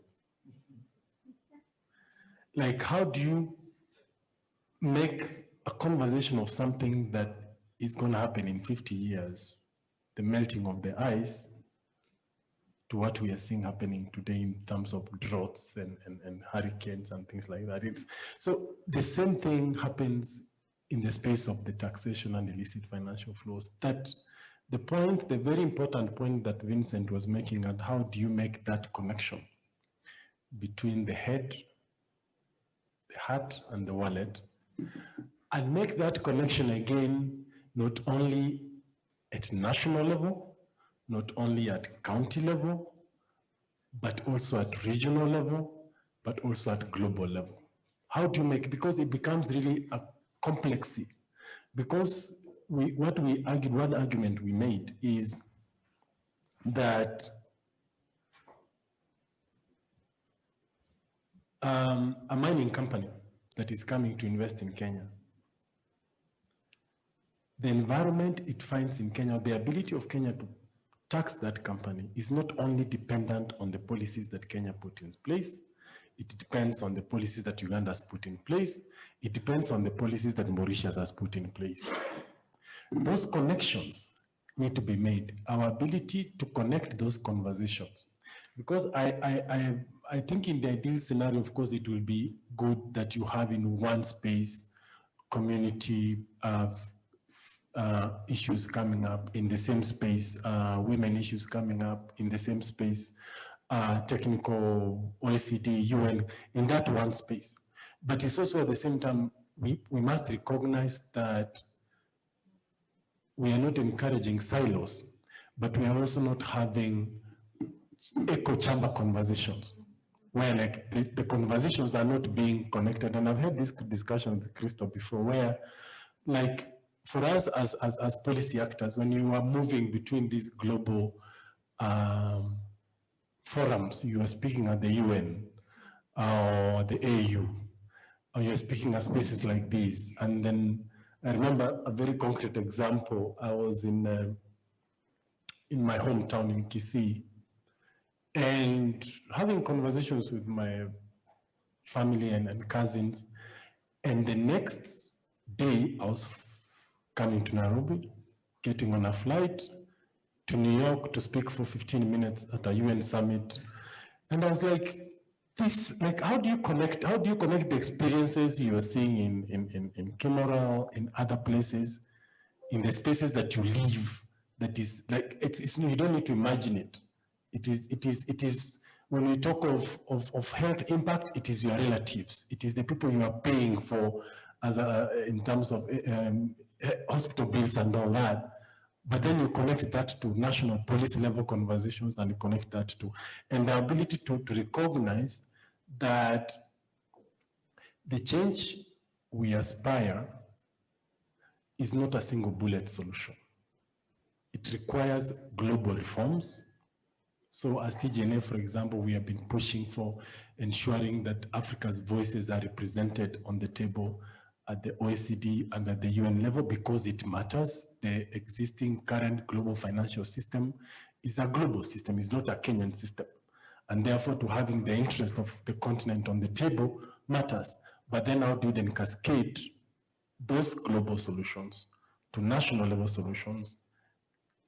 like, how do you make a conversation of something that is going to happen in 50 years, the melting of the ice, to what we are seeing happening today in terms of droughts and hurricanes and things like that. So the same thing happens in the space of the taxation and illicit financial flows. That the very important point that Vincent was making, and how do you make that connection between the head, the heart, and the wallet, and make that connection again, not only at national level, not only at county level, but also at regional level, but also at global level. How do you make, because it becomes really a complexity. Because one argument we made is that a mining company that is coming to invest in Kenya, the environment it finds in Kenya, the ability of Kenya to tax that company is not only dependent on the policies that Kenya put in place, it depends on the policies that Uganda has put in place, it depends on the policies that Mauritius has put in place. Those connections need to be made, our ability to connect those conversations. Because I think in the ideal scenario, of course, it will be good that you have in one space community issues coming up in the same space, women issues coming up in the same space, technical, OECD, UN, in that one space. But it's also at the same time, we must recognize that we are not encouraging silos, but we are also not having echo chamber conversations, where like the conversations are not being connected. And I've had this discussion with Christo before, where like, for us as policy actors, when you are moving between these global forums, you are speaking at the UN or the AU, or you're speaking at spaces like these. And then I remember a very concrete example. I was in my hometown in Kisii, and having conversations with my family and cousins. And the next day, I was coming to Nairobi, getting on a flight to New York to speak for 15 minutes at a UN summit. And I was like, how do you connect the experiences you are seeing in Kimura, in other places, in the spaces that you live, that is like, you don't need to imagine it. It is, when we talk of health impact, it is your relatives. It is the people you are paying for in terms of hospital bills and all that. But then you connect that to national policy level conversations, and you connect that to, and the ability to recognize that the change we aspire is not a single bullet solution. It requires global reforms. So as TGNA, for example, we have been pushing for ensuring that Africa's voices are represented on the table at the OECD and at the UN level, because it matters. The existing current global financial system is a global system, it's not a Kenyan system. And therefore, to having the interest of the continent on the table matters. But then how do you then cascade those global solutions to national level solutions,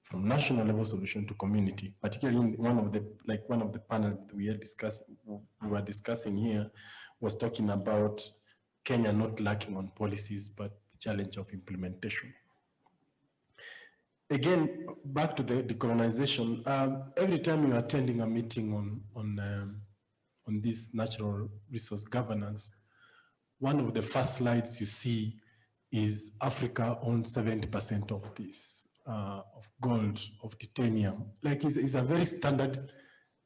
from national level solution to community? Particularly in one of the panels that we were discussing here was talking about Kenya not lacking on policies, but the challenge of implementation. Again, back to the decolonization. Every time you're attending a meeting on this natural resource governance, one of the first slides you see is Africa owns 70% of this, of gold, of titanium. Like it's a very standard,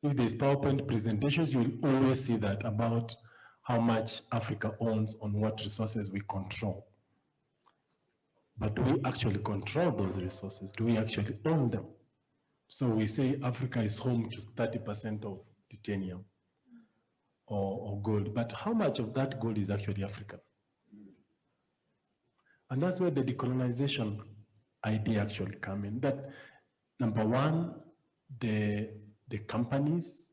if there's PowerPoint presentations, you will always see that about how much Africa owns on what resources we control. But do we actually control those resources? Do we actually own them? So we say Africa is home to 30% of titanium or gold, but how much of that gold is actually African? And that's where the decolonization idea actually comes in. That number one, the companies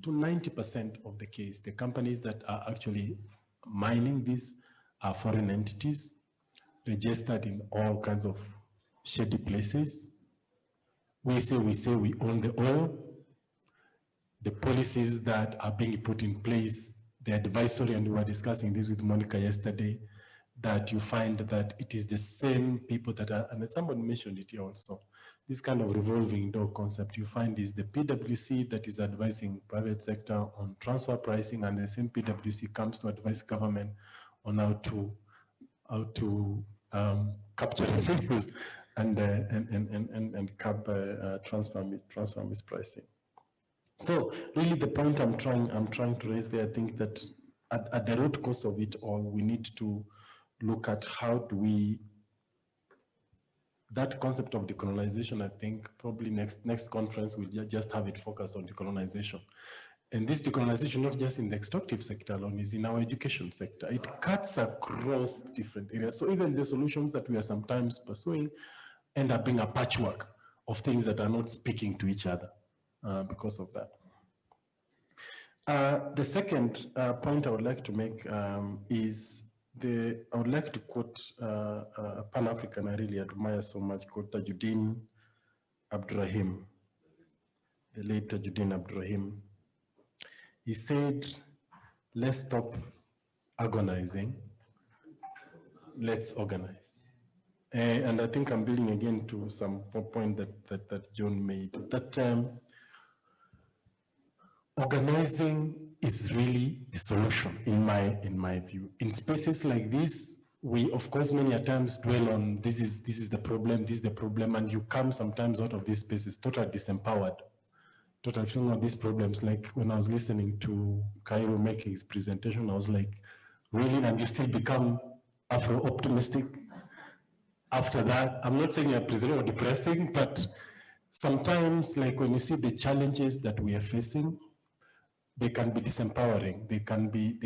to 90% of the case, the companies that are actually mining this are foreign entities, registered in all kinds of shady places. We say we own the oil. The policies that are being put in place, the advisory, and we were discussing this with Monica yesterday, that you find that it is the same people that are, and someone mentioned it here also, this kind of revolving door concept you find is the PwC that is advising private sector on transfer pricing, and the same PwC comes to advise government on how to capture revenues and cap transfer mispricing. So really the point I'm trying to raise there, I think that at the root cause of it all, we need to look at how do we, that concept of decolonization, I think probably next conference we'll just have it focused on decolonization. And this decolonization, not just in the extractive sector alone, is in our education sector. It cuts across different areas. So even the solutions that we are sometimes pursuing end up being a patchwork of things that are not speaking to each other because of that. The second point I would like to make is I would like to quote a Pan-African I really admire so much, called Tajuddin Abdurrahim, the late Tajuddin Abdurrahim. He said, let's stop agonizing, let's organize. And I think I'm building again to some point that John made, that organizing is really the solution in my view. In spaces like this, we of course many a times dwell on this is the problem, and you come sometimes out of these spaces totally disempowered, totally feeling all these problems. Like when I was listening to Cairo making his presentation, I was like, really? And you still become Afro-optimistic after that? I'm not saying you're presenting or depressing, but sometimes like when you see the challenges that we are facing, they can be disempowering, they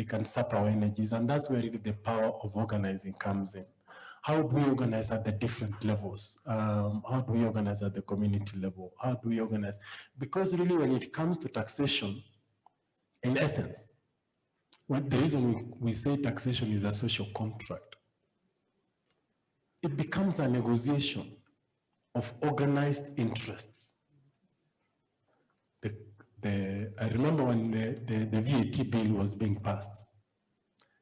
can sap our energies, and that's where really the power of organizing comes in. How do we organize at the different levels? How do we organize at the community level? How do we organize? Because really when it comes to taxation, in essence, the reason we say taxation is a social contract, it becomes a negotiation of organized interests. I remember when the VAT bill was being passed,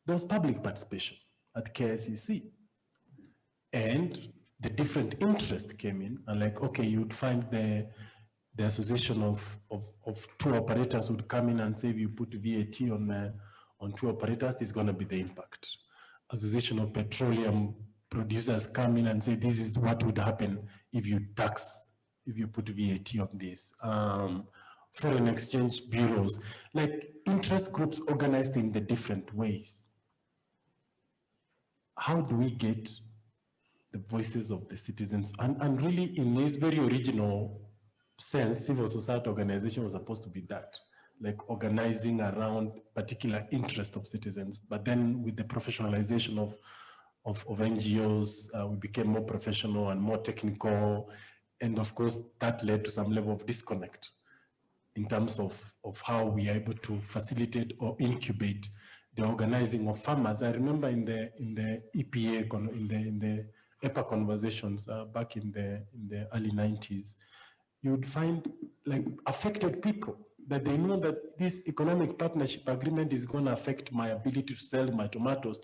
there was public participation at KICC. And the different interests came in, and like, okay, you'd find the association of tour operators would come in and say, if you put VAT on tour operators, this is going to be the impact. Association of petroleum producers come in and say, this is what would happen if you put VAT on this. Foreign exchange bureaus, like interest groups organized in the different ways. How do we get the voices of the citizens? And really in this very original sense, civil society organization was supposed to be that, like organizing around particular interest of citizens. But then with the professionalization of NGOs, we became more professional and more technical. And of course, that led to some level of disconnect in terms of how we are able to facilitate or incubate the organizing of farmers. I remember in the EPA, in the EPA conversations back in the early 90s, you would find like affected people that they know that this economic partnership agreement is going to affect my ability to sell my tomatoes,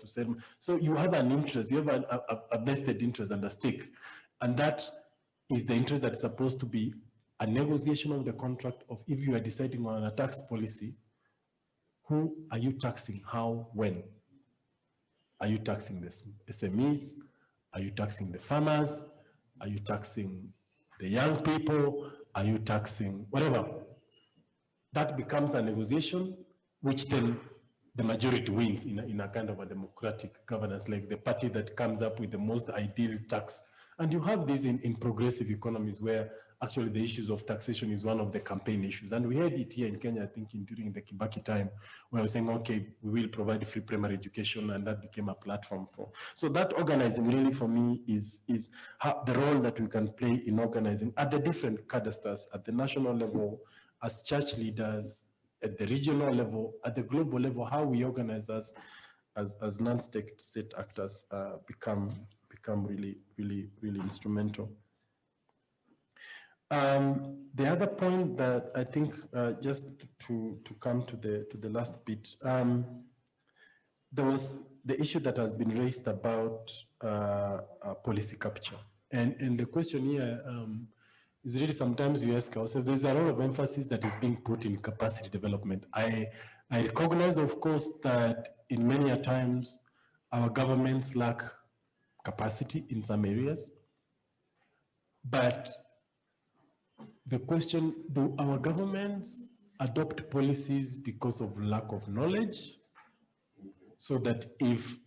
so you have an interest, you have a vested interest and a stake, and that is the interest that's supposed to be a negotiation of the contract of if you are deciding on a tax policy, who are you taxing, how, when? Are you taxing the SMEs? Are you taxing the farmers? Are you taxing the young people? Are you taxing whatever? That becomes a negotiation, which then the majority wins in a kind of a democratic governance, like the party that comes up with the most ideal tax. And you have this in progressive economies where actually the issues of taxation is one of the campaign issues. And we had it here in Kenya, I think during the Kibaki time, where we were saying, okay, we will provide free primary education, and that became a platform for. So that organizing really for me is the role that we can play in organizing at the different cadasters, at the national level, as church leaders, at the regional level, at the global level, how we organize as non-state actors become really instrumental. The other point that I think, just to come to the last bit, there was the issue that has been raised about policy capture. And the question here is really, sometimes we ask ourselves, there's a lot of emphasis that is being put in capacity development. I recognize, of course, that in many times our governments lack capacity in some areas, but the question, do our governments adopt policies because of lack of knowledge, so that if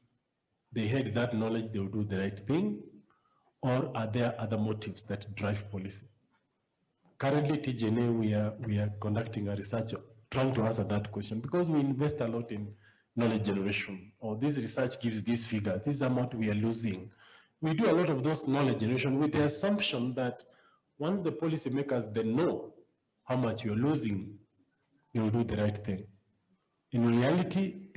they had that knowledge, they will do the right thing? Or are there other motives that drive policy? Currently, TGNA, we are conducting a research trying to answer that question, because we invest a lot in knowledge generation, or this research gives this figure, this is amount we are losing. We do a lot of those knowledge generation with the assumption that once the policymakers then know how much you're losing, they will do the right thing. In reality,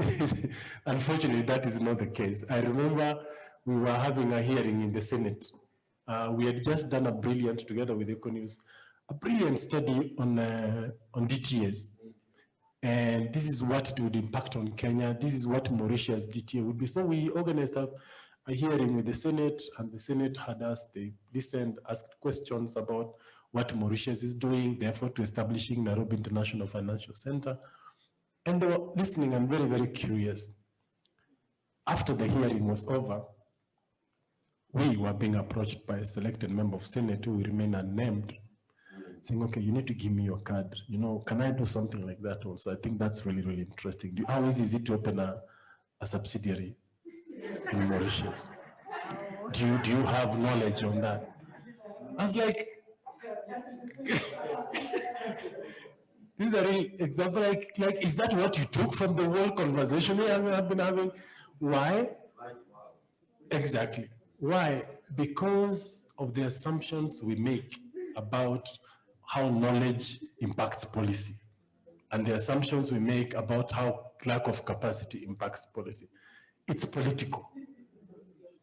unfortunately, that is not the case. I remember we were having a hearing in the Senate. We had just done a brilliant, together with Econews, a brilliant study on DTAs. And this is what it would impact on Kenya. This is what Mauritius DTA would be. So we organized a hearing with the Senate, and the Senate had us, they listened, asked questions about what Mauritius is doing, the effort to establishing Nairobi International Financial Center. And they were listening and very, very curious. After the hearing was over, we were being approached by a selected member of Senate who will remain unnamed, saying, okay, you need to give me your card. You know, can I do something like that also? I think that's really, really interesting. How easy is it to open a subsidiary in Mauritius? Do you have knowledge on that? I was like, this is a real example, like, is that what you took from the whole conversation we have been having? Why? Exactly. Why? Because of the assumptions we make about how knowledge impacts policy, and the assumptions we make about how lack of capacity impacts policy. It's political.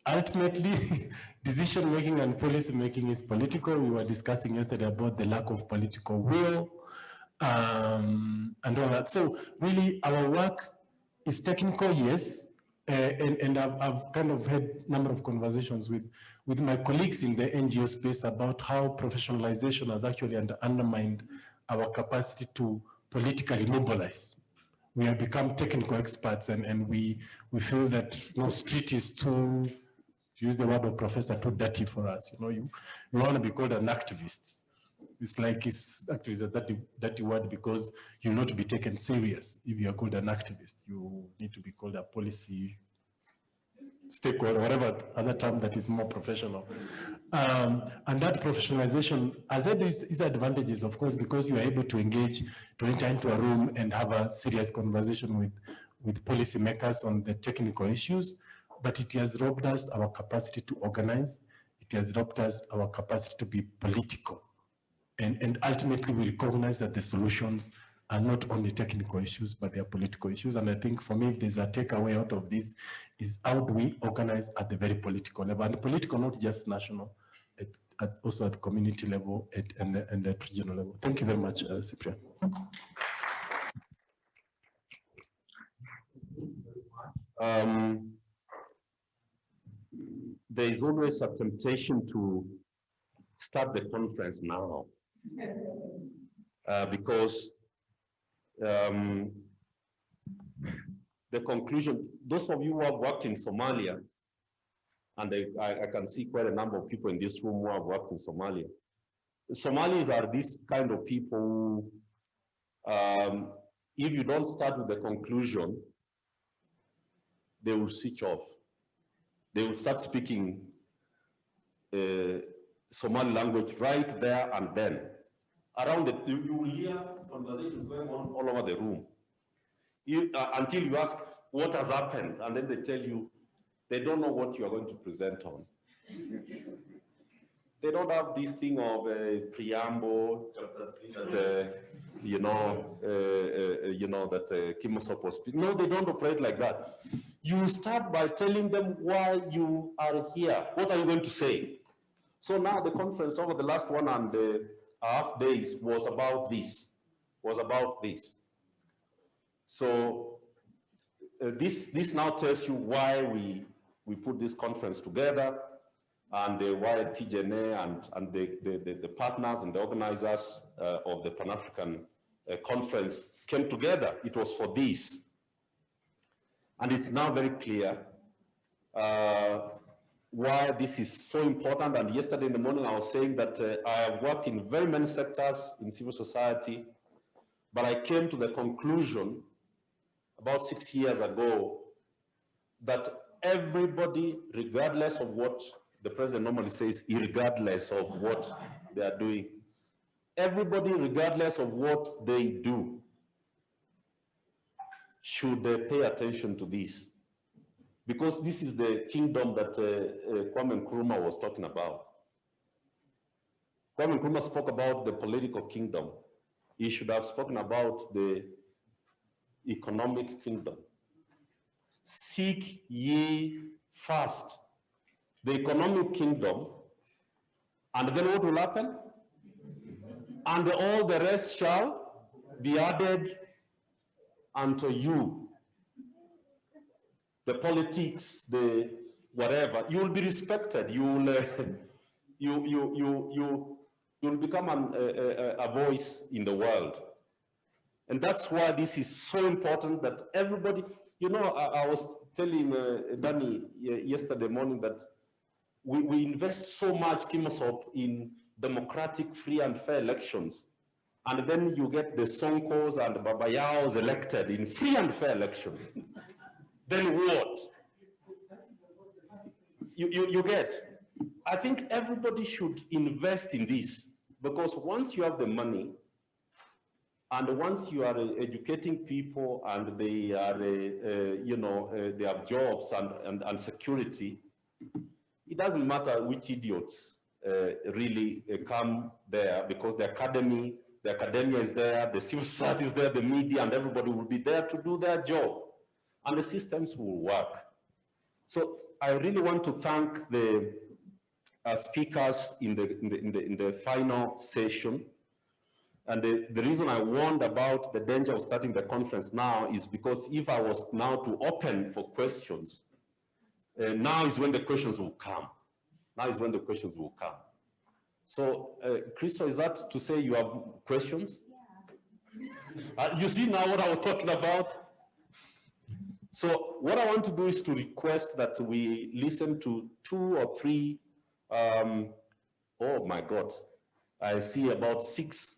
Ultimately, decision-making and policy-making is political. We were discussing yesterday about the lack of political will, and all that. So really, our work is technical, yes, and I've kind of had a number of conversations with my colleagues in the NGO space about how professionalization has actually undermined our capacity to politically mobilize. We have become technical experts, and we feel that street is too, to use the word of professor, too dirty for us. You want to be called an activist. It's like activist is a dirty word, because you're not to be taken serious if you are called an activist. You need to be called a policy stakeholder, whatever other term that is more professional. And that professionalization has had its advantages, of course, because you are able to engage, to enter into a room and have a serious conversation with policymakers on the technical issues, but it has robbed us our capacity to organize. It has robbed us our capacity to be political. And ultimately, we recognize that the solutions are not only technical issues, but they are political issues. And I think for me, if there's a takeaway out of this, is how do we organize at the very political level? And political, not just national, also at the community level and at regional level. Thank you very much, Cyprian. There is always a temptation to start the conference now, because the conclusion, those of you who have worked in Somalia, and I can see quite a number of people in this room who have worked in Somalia. Somalis are these kind of people who, if you don't start with the conclusion, they will switch off. They will start speaking Somali language right there and then. You will hear conversations going on all over the room. Until you ask what has happened, and then they tell you they don't know what you are going to present on. They don't have this thing of a preamble, that Kimosop was speaking. No, they don't operate like that. You start by telling them why you are here. What are you going to say? So now the conference over the last 1.5 days was about this, So this now tells you why we put this conference together, and why TGNA and the partners and the organizers of the Pan-African conference came together. It was for this. And it's now very clear why this is so important. And yesterday in the morning, I was saying that I have worked in very many sectors in civil society, but I came to the conclusion about 6 years ago that everybody, regardless of what the president normally says, regardless of what they are doing, everybody, regardless of what they do, should pay attention to this. Because this is the kingdom that Kwame Nkrumah was talking about. Kwame Nkrumah spoke about the political kingdom. He should have spoken about the economic kingdom. Seek ye first the economic kingdom, and then what will happen? And all the rest shall be added unto you. The politics, the whatever, you will be respected. You will you'll become a voice in the world. And that's why this is so important that everybody, I was telling Danny yesterday morning that we invest so much, Kimosop, in democratic, free and fair elections. And then you get the Sonkos and Babayaos elected in free and fair elections. Then what? You get? I think everybody should invest in this, because once you have the money, and once you are educating people and they are, they have jobs and security, it doesn't matter which idiots really come there, because the academia is there, the civil society is there, the media, and everybody will be there to do their job, and the systems will work. So I really want to thank the speakers in the final session. And the reason I warned about the danger of starting the conference now is because if I was now to open for questions, now is when the questions will come. Now is when the questions will come. So, Christo, is that to say you have questions? Yeah. You see now what I was talking about? So what I want to do is to request that we listen to 2 or 3, oh my God, I see about 6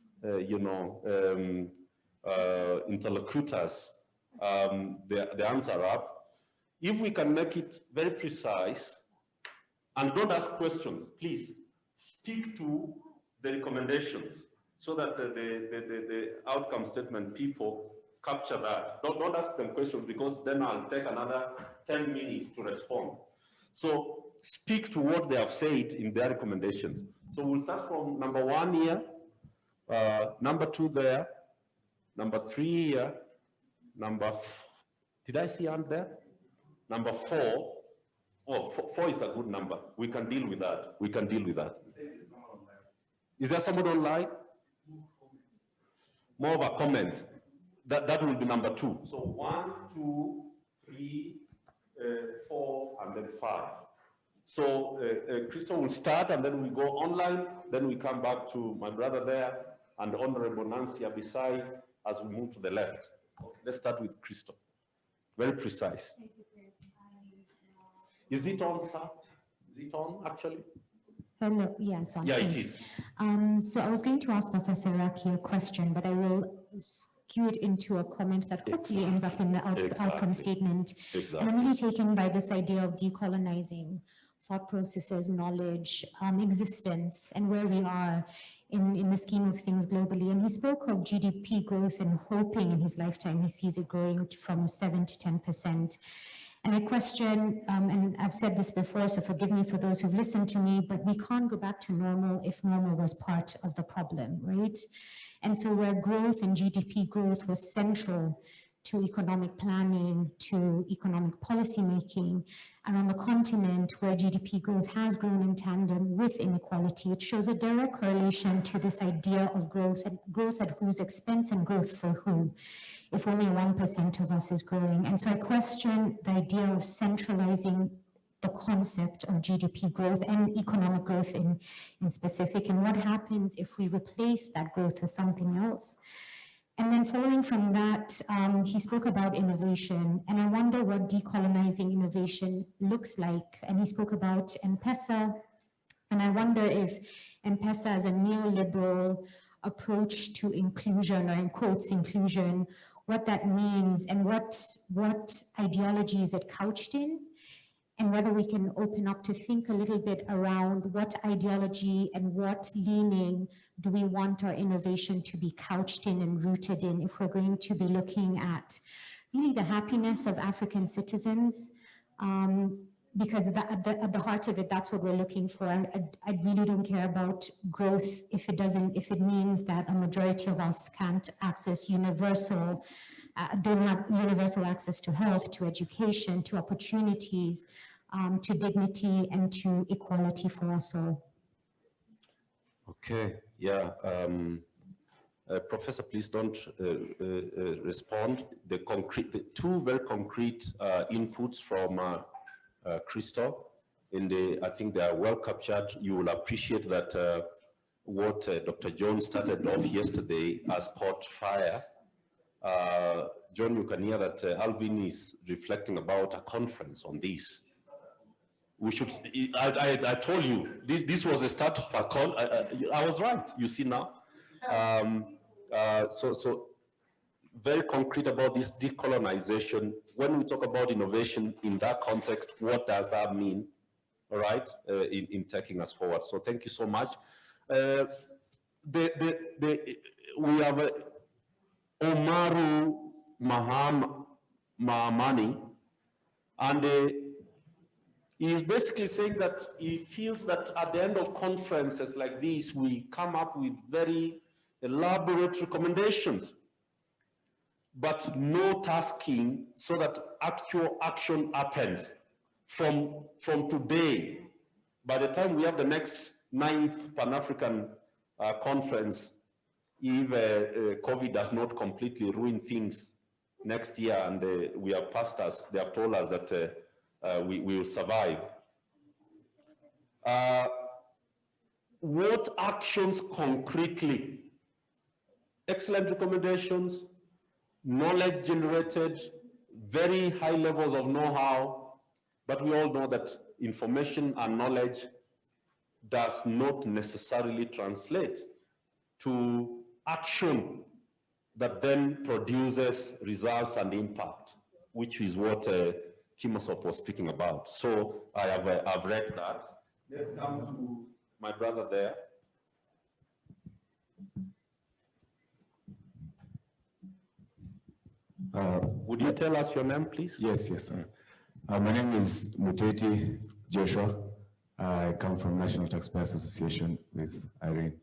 interlocutors, the answer up. If we can make it very precise, and don't ask questions, please speak to the recommendations so that the outcome statement people capture that. Don't ask them questions, because then I'll take another 10 minutes to respond. So speak to what they have said in their recommendations. So we'll start from number 1 here. Number 2 there, number 3 here, did I see hand there? Number 4, oh, 4 is a good number. We can deal with that. We can deal with that. Is there someone online? More of a comment. That will be number 2. So 1, 2, 3, 4, and then 5. So Christo will start, and then we go online, then we come back to my brother there, and Honorable Nancy Abisai as we move to the left. Okay, let's start with Christo. Very precise. Is it on, sir? Is it on, actually? Hello, yeah, it's on. Yeah, thanks. it is. So I was going to ask Professor Raki a question, but I will skew it into a comment that hopefully ends up in the outcome statement. Exactly. And I'm really taken by this idea of decolonizing thought processes, knowledge, existence, and where we are in the scheme of things globally. And he spoke of GDP growth and hoping in his lifetime he sees it growing from 7 to 10%. And I question, and I've said this before, so forgive me for those who've listened to me, but we can't go back to normal if normal was part of the problem, right? And so where growth and GDP growth was central to economic planning, to economic policy making, and on the continent where GDP growth has grown in tandem with inequality, it shows a direct correlation to this idea of growth at whose expense and growth for who, if only 1% of us is growing. And so I question the idea of centralizing the concept of GDP growth and economic growth in specific, and what happens if we replace that growth with something else. And then following from that, he spoke about innovation, and I wonder what decolonizing innovation looks like. And he spoke about M-Pesa, and I wonder if M-Pesa as a neoliberal approach to inclusion, or in quotes, inclusion, what that means and what ideology is it couched in, and whether we can open up to think a little bit around what ideology and what leaning do we want our innovation to be couched in and rooted in, if we're going to be looking at really the happiness of African citizens, because at the heart of it, that's what we're looking for. I really don't care about growth if it means that a majority of us can't access don't have universal access to health, to education, to opportunities, to dignity, and to equality for us all. Okay, yeah. Professor, please don't respond. The two very concrete inputs from Crystal, and I think they are well captured. You will appreciate that what Dr. John started off yesterday has caught fire. John, you can hear that Alvin is reflecting about a conference on this. We should, I told you, this was the start of a call. I was right, you see now. So very concrete about this decolonization. When we talk about innovation in that context, what does that mean, all right, in taking us forward? So thank you so much. We have Omaru Mahamani, and he is basically saying that he feels that at the end of conferences like this, we come up with very elaborate recommendations, but no tasking so that actual action happens from today. By the time we have the next 9th Pan-African conference, if COVID does not completely ruin things next year, and we have pastors, they have told us that we will survive. What actions concretely? Excellent recommendations, knowledge generated, very high levels of know-how, but we all know that information and knowledge does not necessarily translate to action that then produces results and impact, which is what Kimosop was speaking about. So I've read that. Let's come to my brother there. Would you tell us your name, please? Yes, sir. My name is Muteti Joshua. I come from National Taxpayers Association with Irene.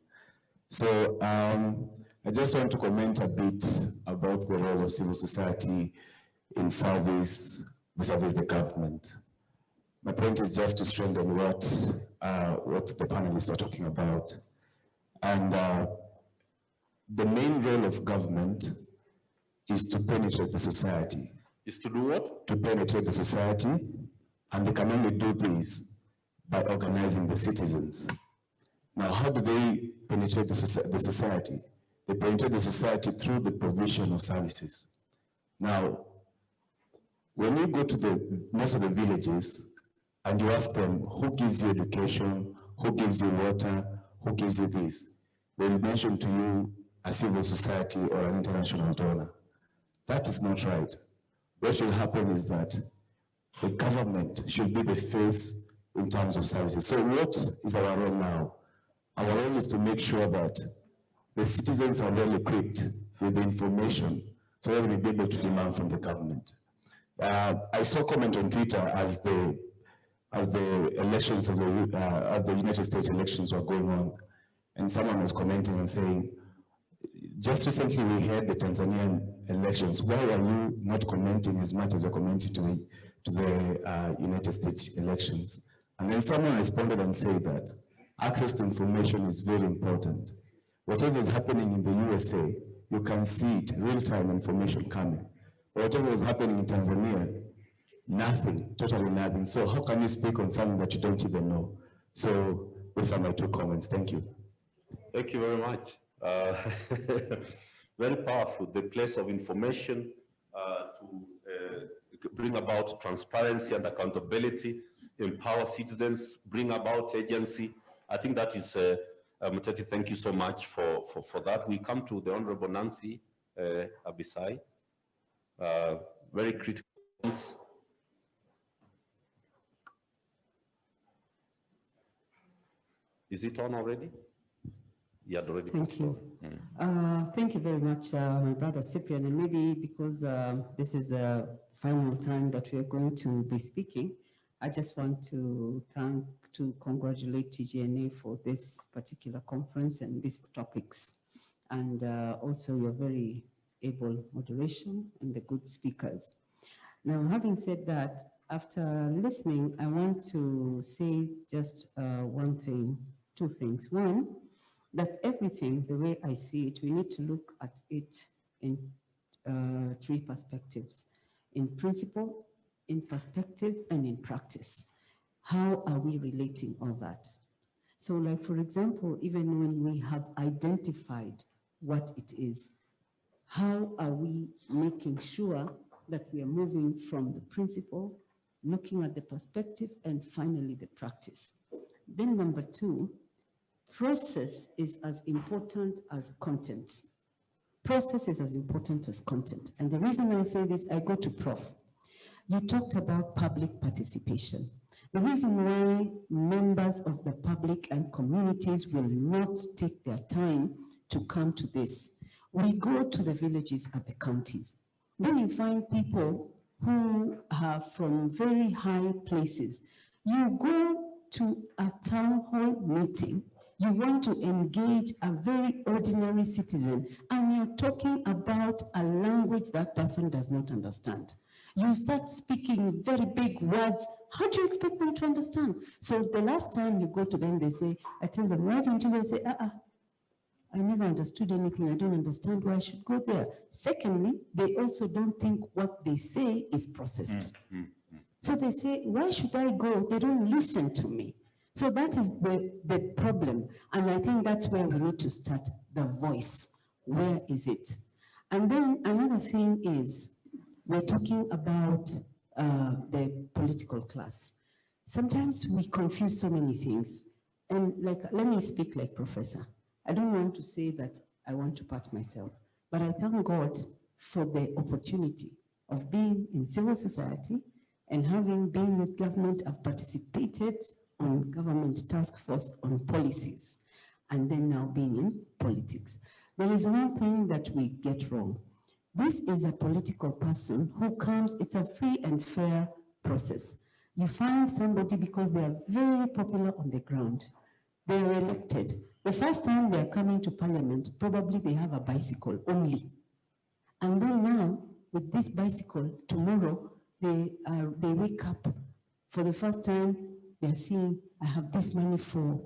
So I just want to comment a bit about the role of civil society in service the government. My point is just to strengthen what the panelists are talking about. And the main role of government is to penetrate the society. Is to do what? To penetrate the society, and they can only do this by organizing the citizens. Now, how do they penetrate the society? They penetrate the society through the provision of services. Now, when you go to most of the villages and you ask them, who gives you education, who gives you water, who gives you this? They will mention to you a civil society or an international donor. That is not right. What should happen is that the government should be the face in terms of services. So what is our role now? Our role is to make sure that the citizens are well equipped with the information so that we'll be able to demand from the government. I saw comment on Twitter as the elections of the United States elections were going on, and someone was commenting and saying, just recently we had the Tanzanian elections. Why are you not commenting as much as you're commenting to the United States elections? And then someone responded and said that access to information is very important. Whatever is happening in the USA, you can see it, real-time information coming. Whatever is happening in Tanzania, nothing, totally nothing. So how can you speak on something that you don't even know? So those are my 2 comments. Thank you. Thank you very much. Very powerful, the place of information to bring about transparency and accountability, empower citizens, bring about agency. I think that is, Muteti, thank you so much for that. We come to the Honorable Nancy Abisai. Very critical points. Is it on already? Yeah, already. Thank you. Thank you very much, my brother Cyprian. And maybe because this is the final time that we are going to be speaking, I just want to congratulate TGNA for this particular conference and these topics. And also your very able moderation and the good speakers. Now, having said that, after listening, I want to say just one thing, 2 things. One, that everything, the way I see it, we need to look at it in 3 perspectives: in principle, in perspective, and in practice. How are we relating all that? So like, for example, even when we have identified what it is, how are we making sure that we are moving from the principle, looking at the perspective, and finally the practice? Then number 2, process is as important as content. Process is as important as content. And the reason I say this, I go to Prof. You talked about public participation. The reason why members of the public and communities will not take their time to come to this, we go to the villages at the counties. Then you find people who are from very high places. You go to a town hall meeting, you want to engage a very ordinary citizen, and you're talking about a language that person does not understand. You start speaking very big words. How do you expect them to understand? So the last time you go to them, they say, I tell them, why don't you go? Say, I never understood anything. I don't understand why I should go there. Secondly, they also don't think what they say is processed. So they say, why should I go? They don't listen to me. So that is the problem. And I think that's where we need to start, the voice. Where is it? And then another thing is, we're talking about the political class. Sometimes we confuse so many things. And like, let me speak like Professor. I don't want to say that I want to pat myself, but I thank God for the opportunity of being in civil society and having been with government. I've participated on government task force on policies, and then now being in politics. There is one thing that we get wrong. This is a political person who comes, it's a free and fair process. You find somebody because they are very popular on the ground. They are elected. The first time they are coming to parliament, probably they have a bicycle only. And then now, with this bicycle, tomorrow, they wake up. For the first time, they're seeing, I have this money for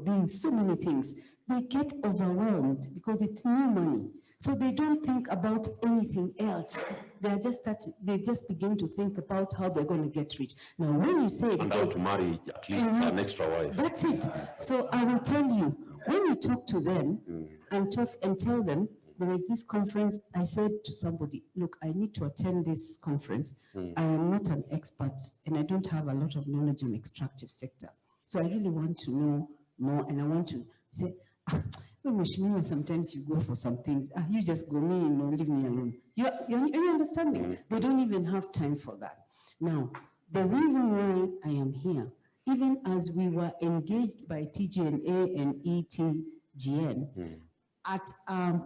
doing so many things. They get overwhelmed because it's new money. So they don't think about anything else. They just begin to think about how they're going to get rich. Now, when you say, and how to marry at least an extra wife. That's it. So I will tell you, when you talk to them and tell them, there is this conference, I said to somebody, look, I need to attend this conference. I am not an expert and I don't have a lot of knowledge on extractive sector. So I really want to know more, and I want to say, sometimes you go for some things, you just go, leave me alone. You understand me? They don't even have time for that. Now, the reason why I am here, even as we were engaged by TGNA and ETGN at a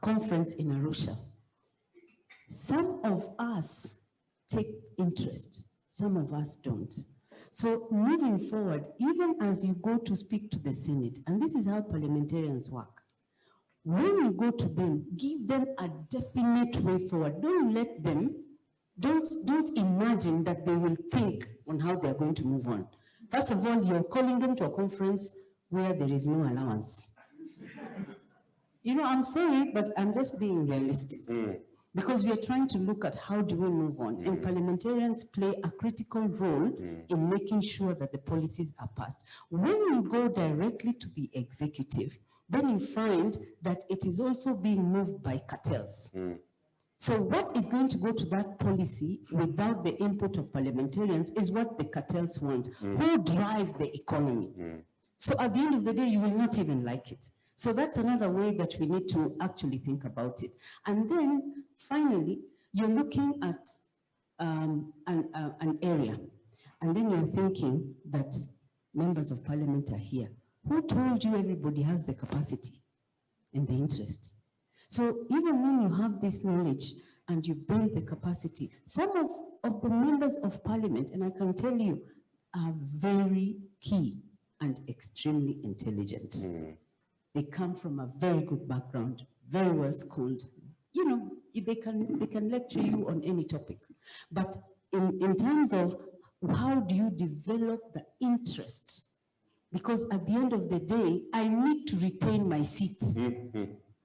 conference in Arusha, some of us take interest. Some of us don't. So moving forward, even as you go to speak to the Senate, and this is how parliamentarians work, when you go to them, give them a definite way forward. Don't let them, don't imagine that they will think on how they're going to move on. First of all, you're calling them to a conference where there is no allowance. You know, I'm sorry, but I'm just being realistic. Because we are trying to look at how do we move on, and parliamentarians play a critical role in making sure that the policies are passed. When you go directly to the executive, then you find that it is also being moved by cartels. So what is going to go to that policy without the input of parliamentarians is what the cartels want, who drive the economy. So at the end of the day, you will not even like it. So that's another way that we need to actually think about it. And then finally, you're looking at an area, and then you're thinking that members of parliament are here. Who told you everybody has the capacity and the interest? So even when you have this knowledge and you build the capacity, some of the members of parliament, and I can tell you, are very key and extremely intelligent. They come from a very good background, very well schooled. You know, they can lecture you on any topic. But in terms of how do you develop the interest? Because at the end of the day, I need to retain my seat.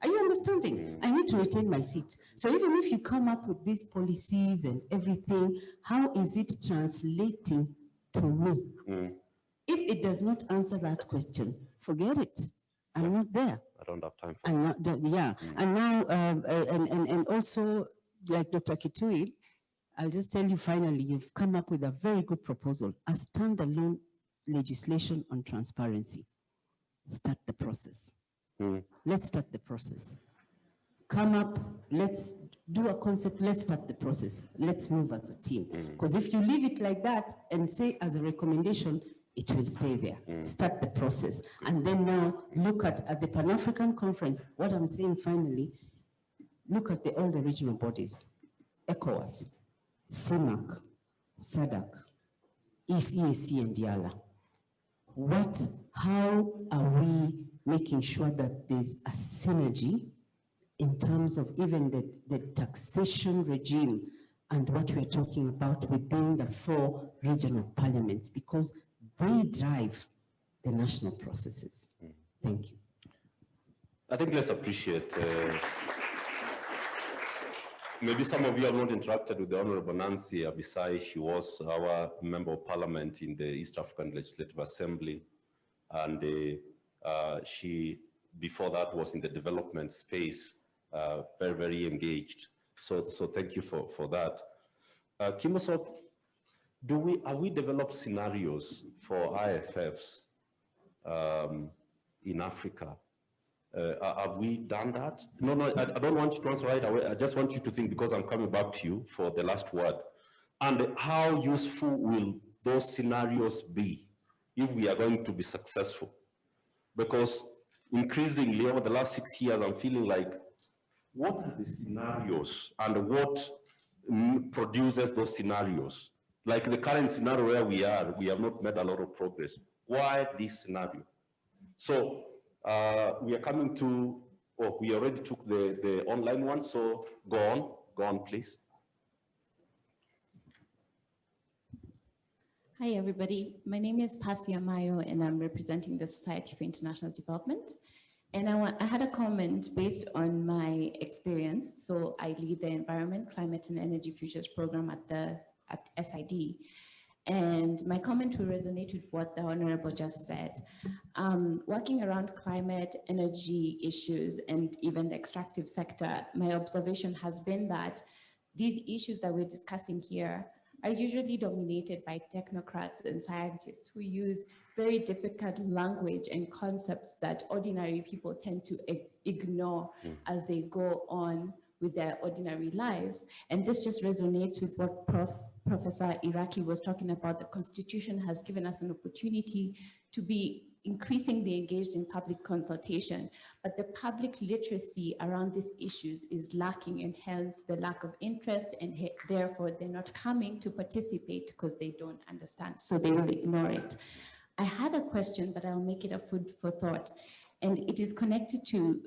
Are you understanding? I need to retain my seat. So even if you come up with these policies and everything, how is it translating to me? If it does not answer that question, forget it. I'm not there. I don't have time for I'm not, yeah. And now, and also, like Dr. Kitui, I'll just tell you finally, you've come up with a very good proposal, a standalone legislation on transparency. Start the process. Let's start the process. Come up, let's do a concept, let's start the process. Let's move as a team. Because if you leave it like that and say as a recommendation, it will stay there. Start the process. And then now look at the Pan-African Conference. What I'm saying finally, look at all the regional bodies, ECOWAS, CIMAC, SADC, ECAC and DIALA. How are we making sure that there's a synergy in terms of even the taxation regime and what we're talking about within the 4 regional parliaments, because they drive the national processes. Thank you. I think let's appreciate, maybe some of you have not interacted with the Honorable Nancy Abisai. She was our Member of Parliament in the East African Legislative Assembly, and she, before that, was in the development space, very, very engaged. So thank you for that. Kimosop, have we developed scenarios for IFFs in Africa? Have we done that? No, I don't want you to answer right away. I just want you to think, because I'm coming back to you for the last word. And how useful will those scenarios be if we are going to be successful? Because increasingly over the last 6 years, I'm feeling like, what are the scenarios and what produces those scenarios? Like the current scenario where we have not made a lot of progress. Why this scenario? So we are coming to, we already took the online one, so go on please. Hi everybody, my name is Pasi Amayo and I'm representing the Society for International Development. And I had a comment based on my experience. So I lead the Environment, Climate and Energy Futures Program at SID. And my comment will resonate with what the Honorable just said. Working around climate, energy issues, and even the extractive sector, my observation has been that these issues that we're discussing here are usually dominated by technocrats and scientists who use very difficult language and concepts that ordinary people tend to ignore as they go on with their ordinary lives. And this just resonates with what Professor Iraki was talking about. The Constitution has given us an opportunity to be increasingly engaged in public consultation, but the public literacy around these issues is lacking, and hence the lack of interest, and therefore they're not coming to participate because they don't understand, so they will ignore it. I had a question, but I'll make it a food for thought, and it is connected to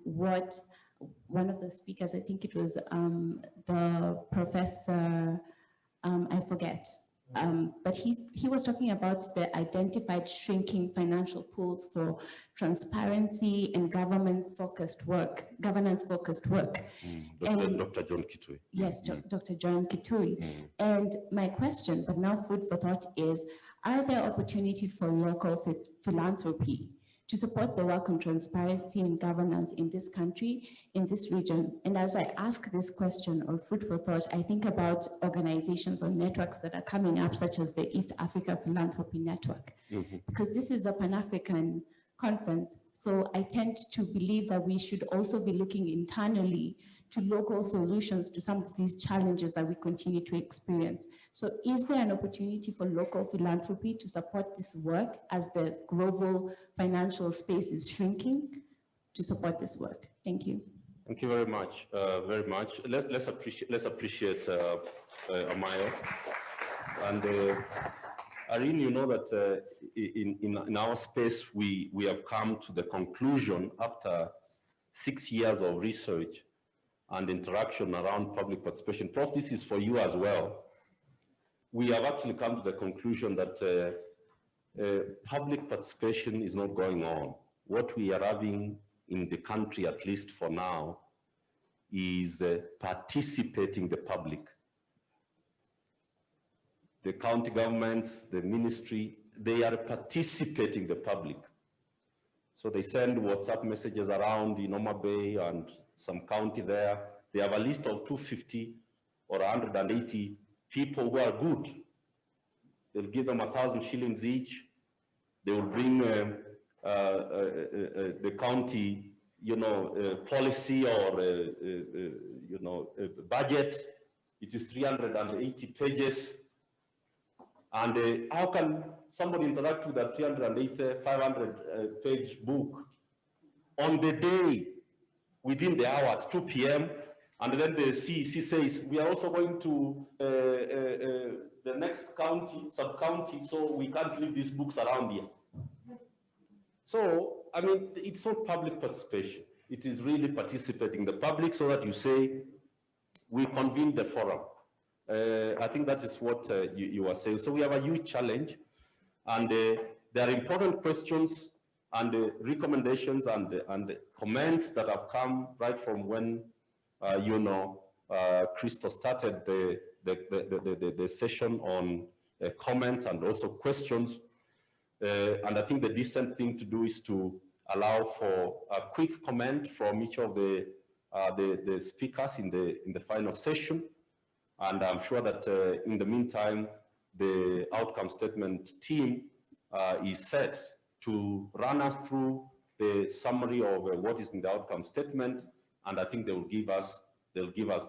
what one of the speakers, I think it was the professor, I forget, but he was talking about the identified shrinking financial pools for transparency and governance-focused work. Dr. John Kitui. Yes, Dr. John Kitui. And my question, but now food for thought, is, are there opportunities for local philanthropy to support the work on transparency and governance in this country, in this region? And as I ask this question, or food for thought, I think about organizations or networks that are coming up, such as the East Africa Philanthropy Network, because this is a Pan-African conference. So I tend to believe that we should also be looking internally to local solutions to some of these challenges that we continue to experience. So is there an opportunity for local philanthropy to support this work as the global financial space is shrinking, to support this work? Thank you. Thank you very much, very much. Let's appreciate Amayo. And Irene, you know that in our space, we have come to the conclusion after 6 years of research and interaction around public participation. Prof, this is for you as well. We have actually come to the conclusion that public participation is not going on. What we are having in the country, at least for now, is participating the public. The county governments, the ministry, they are participating the public. So they send WhatsApp messages around in Oma Bay and some county there. They have a list of 250 or 180 people who are good. They'll give them 1,000 shillings each. They will bring the county, policy or, budget. It is 380 pages. And how can somebody interact with a 380, 500 page book on the day, within the hour at 2 p.m. And then the CEC says, we are also going to the next county, sub-county, so we can't leave these books around here. So, I mean, it's not public participation. It is really participating the public, so that you say, we convene the forum. I think that is what you are saying. So we have a huge challenge, and there are important questions and recommendations and comments that have come right from when, Christo started the session on comments and also questions. And I think the decent thing to do is to allow for a quick comment from each of the speakers in the final session. And I'm sure that in the meantime, the outcome statement team is set to run us through the summary of what is in the outcome statement, and I think they'll give us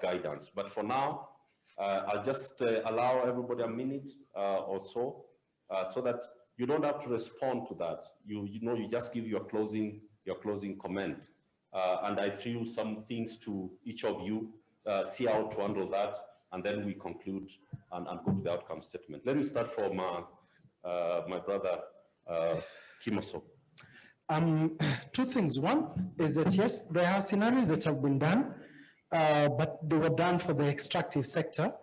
guidance. But for now, I'll just allow everybody a minute or so that you don't have to respond to that. You just give your closing comment, and I threw some things to each of you, see how to handle that, and then we conclude and go to the outcome statement. Let me start from my brother, Kimoso. Two things. One is that, yes, there are scenarios that have been done, but they were done for the extractive sector,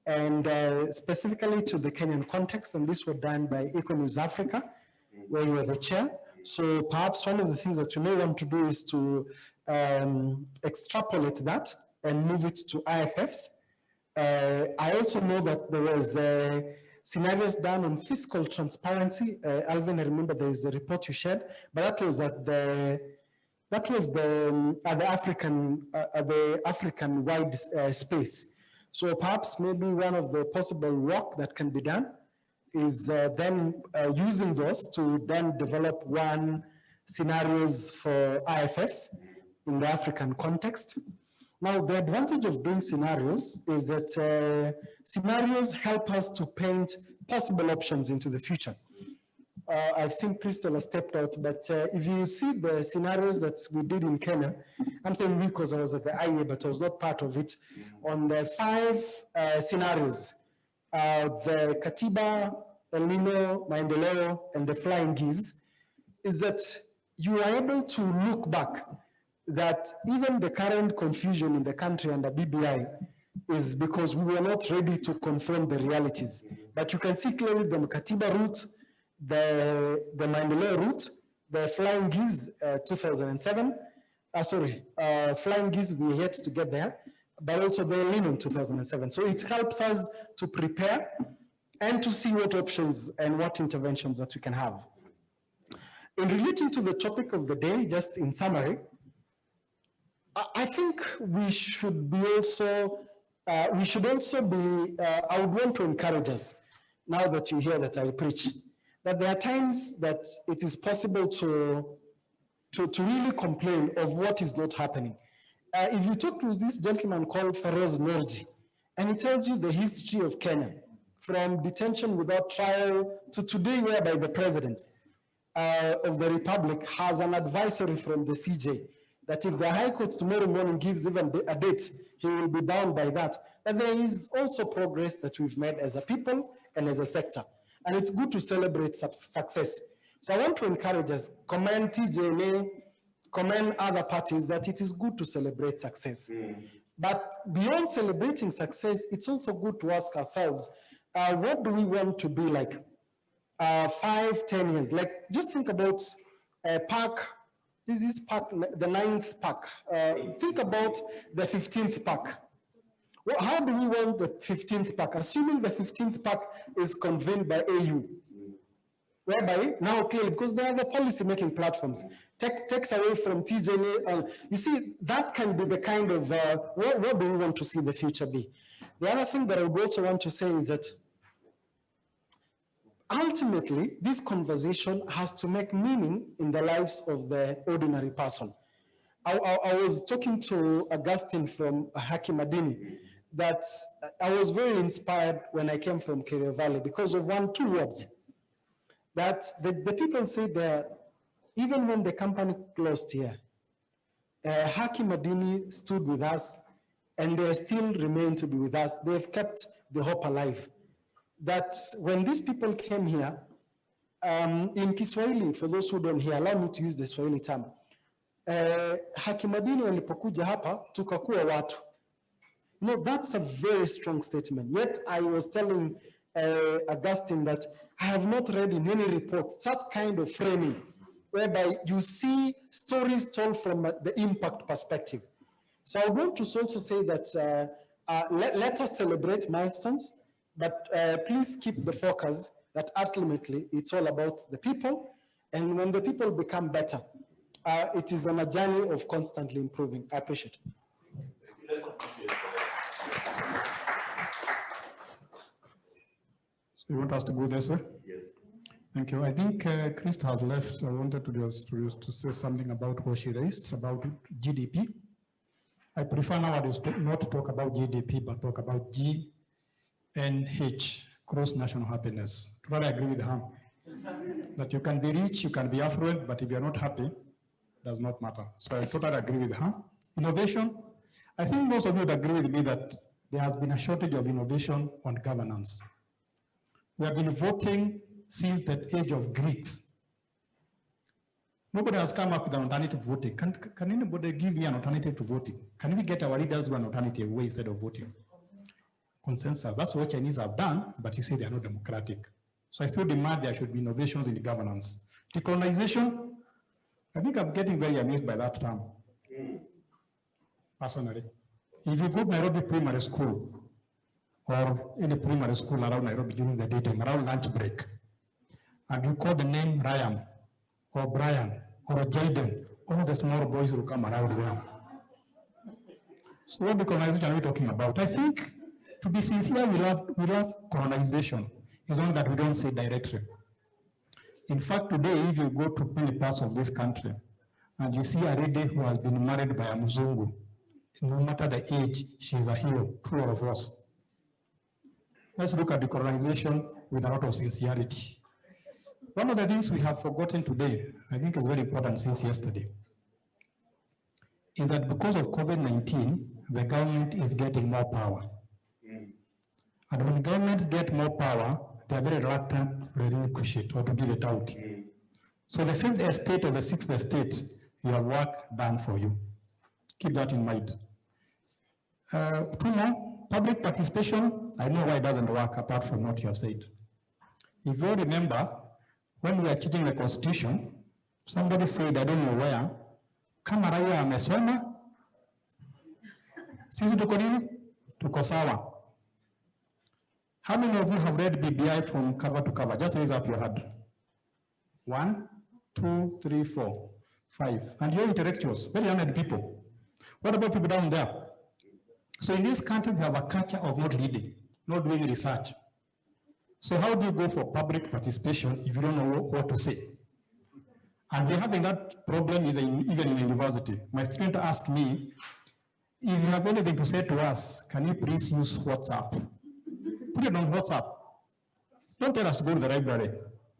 and specifically to the Kenyan context, and this were done by Econews Africa, where you were the chair. So perhaps one of the things that you may want to do is to extrapolate that and move it to IFFs. I also know that there was scenarios done on fiscal transparency. Alvin, I remember there is a report you shared, but that was at the African-wide space. So perhaps maybe one of the possible work that can be done is then using those to then develop one scenarios for IFFs in the African context. Now, the advantage of doing scenarios is that scenarios help us to paint possible options into the future. I've seen Crystal has stepped out, but if you see the scenarios that we did in Kenya, I'm saying we because I was at the IA, but I was not part of it. On the 5 scenarios, the Katiba, El Nino, Maendeleo, and the Flying Geese, is that you are able to look back that even the current confusion in the country under BBI is because we were not ready to confront the realities. But you can see clearly the Katiba route, the Maendeleo route, the Flying Geese 2007, Flying Geese, we yet to get there, but also the El Nino in 2007. So it helps us to prepare and to see what options and what interventions that we can have. In relating to the topic of the day, just in summary, I think we should be also, I would want to encourage us, now that you hear that I preach, that there are times that it is possible to really complain of what is not happening. If you talk to this gentleman called Feroz Norji, and he tells you the history of Kenya, from detention without trial to today, whereby the president of the Republic has an advisory from the CJ, that if the High Court tomorrow morning gives even a date, he will be bound by that. And there is also progress that we've made as a people and as a sector. And it's good to celebrate success. So I want to encourage us, commend TJNA, commend other parties, that it is good to celebrate success. But beyond celebrating success, it's also good to ask ourselves, what do we want to be like 5, 10 years? Like, just think about PAC. This is PAC, the 9th PAC. Think about the 15th PAC. Well, how do we want the 15th PAC? Assuming the 15th PAC is convened by AU, whereby now clearly, because they are the policy-making platforms, takes away from TJNA. You see, that can be the kind of, what do we want to see the future be? The other thing that I would also want to say is that ultimately, this conversation has to make meaning in the lives of the ordinary person. I was talking to Augustine from Haki Madini, that I was very inspired when I came from Kerio Valley because of 2 words. That the people say that even when the company closed here, Haki Madini stood with us, and they still remain to be with us. They've kept the hope alive. That when these people came here, in Kiswahili, for those who don't hear, allow me to use the Swahili term. Haki Madini walipokuja hapa, tukakuwa watu. You know, that's a very strong statement. Yet I was telling Augustine that I have not read in any report that kind of framing, whereby you see stories told from the impact perspective. So I want to also say that let us celebrate milestones, but please keep the focus that ultimately it's all about the people. And when the people become better, it is on a journey of constantly improving. I appreciate it. So you want us to go this way? Yes. Thank you. I think Krista has left, so I wanted to say something about what she raised about GDP. I prefer nowadays not to talk about GDP, but talk about GNH, gross national happiness. Totally agree with her. That you can be rich, you can be affluent, but if you're not happy, does not matter. So I totally agree with her. Innovation, I think most of you would agree with me that there has been a shortage of innovation on governance. We have been voting since the age of grit. Nobody has come up with an alternative voting. Can anybody give me an alternative to voting? Can we get our leaders to an alternative way instead of voting? Consensus. That's what Chinese have done, but you say they are not democratic. So I still demand there should be innovations in the governance. Decolonization, I think I'm getting very amused by that term, personally. If you go to Nairobi Primary School, or any primary school around Nairobi during the daytime, around lunch break, and you call the name Ryan, or Brian, or Jaden, all the small boys will come around them. So what decolonization are we talking about? I think, to be sincere, we love colonization. It's only that we don't say directly. In fact, today, if you go to many parts of this country, and you see a lady who has been married by a Muzungu, no matter the age, she is a hero, true or false. Let's look at decolonization with a lot of sincerity. One of the things we have forgotten today, I think is very important since yesterday, is that because of COVID-19, the government is getting more power. And when governments get more power, they are very reluctant to relinquish it or to give it out. So the 5th estate or the 6th estate, you have work done for you. Keep that in mind. 2 more, public participation. I know why it doesn't work apart from what you have said. If you all remember, when we are changing the constitution, somebody said, I don't know where, kama raia amesoma, sisi tuko nini? Tuko sawa. How many of you have read BBI from cover to cover? Just raise up your hand. 1, 2, 3, 4, 5. And you're intellectuals, very learned people. What about people down there? So in this country, we have a culture of not reading, not doing research. So how do you go for public participation if you don't know what to say? And we're having that problem even in university. My student asked me, if you have anything to say to us, can you please use WhatsApp? Put it on WhatsApp. Don't tell us to go to the library.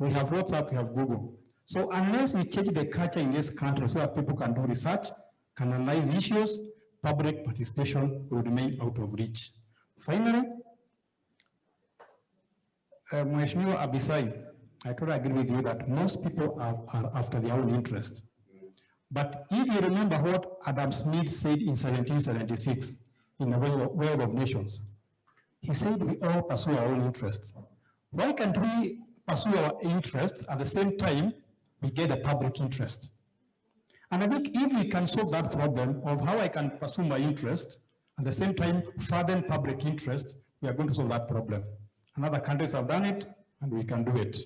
We have WhatsApp, we have Google. So unless we change the culture in this country so that people can do research, can analyze issues, public participation will remain out of reach. Finally, Mheshimiwa Abisai, I totally agree with you that most people are after their own interest. But if you remember what Adam Smith said in 1776 in the World of Nations, he said we all pursue our own interests. Why can't we pursue our interests at the same time we get a public interest? And I think if we can solve that problem of how I can pursue my interest at the same time further public interest, we are going to solve that problem. And other countries have done it, and we can do it.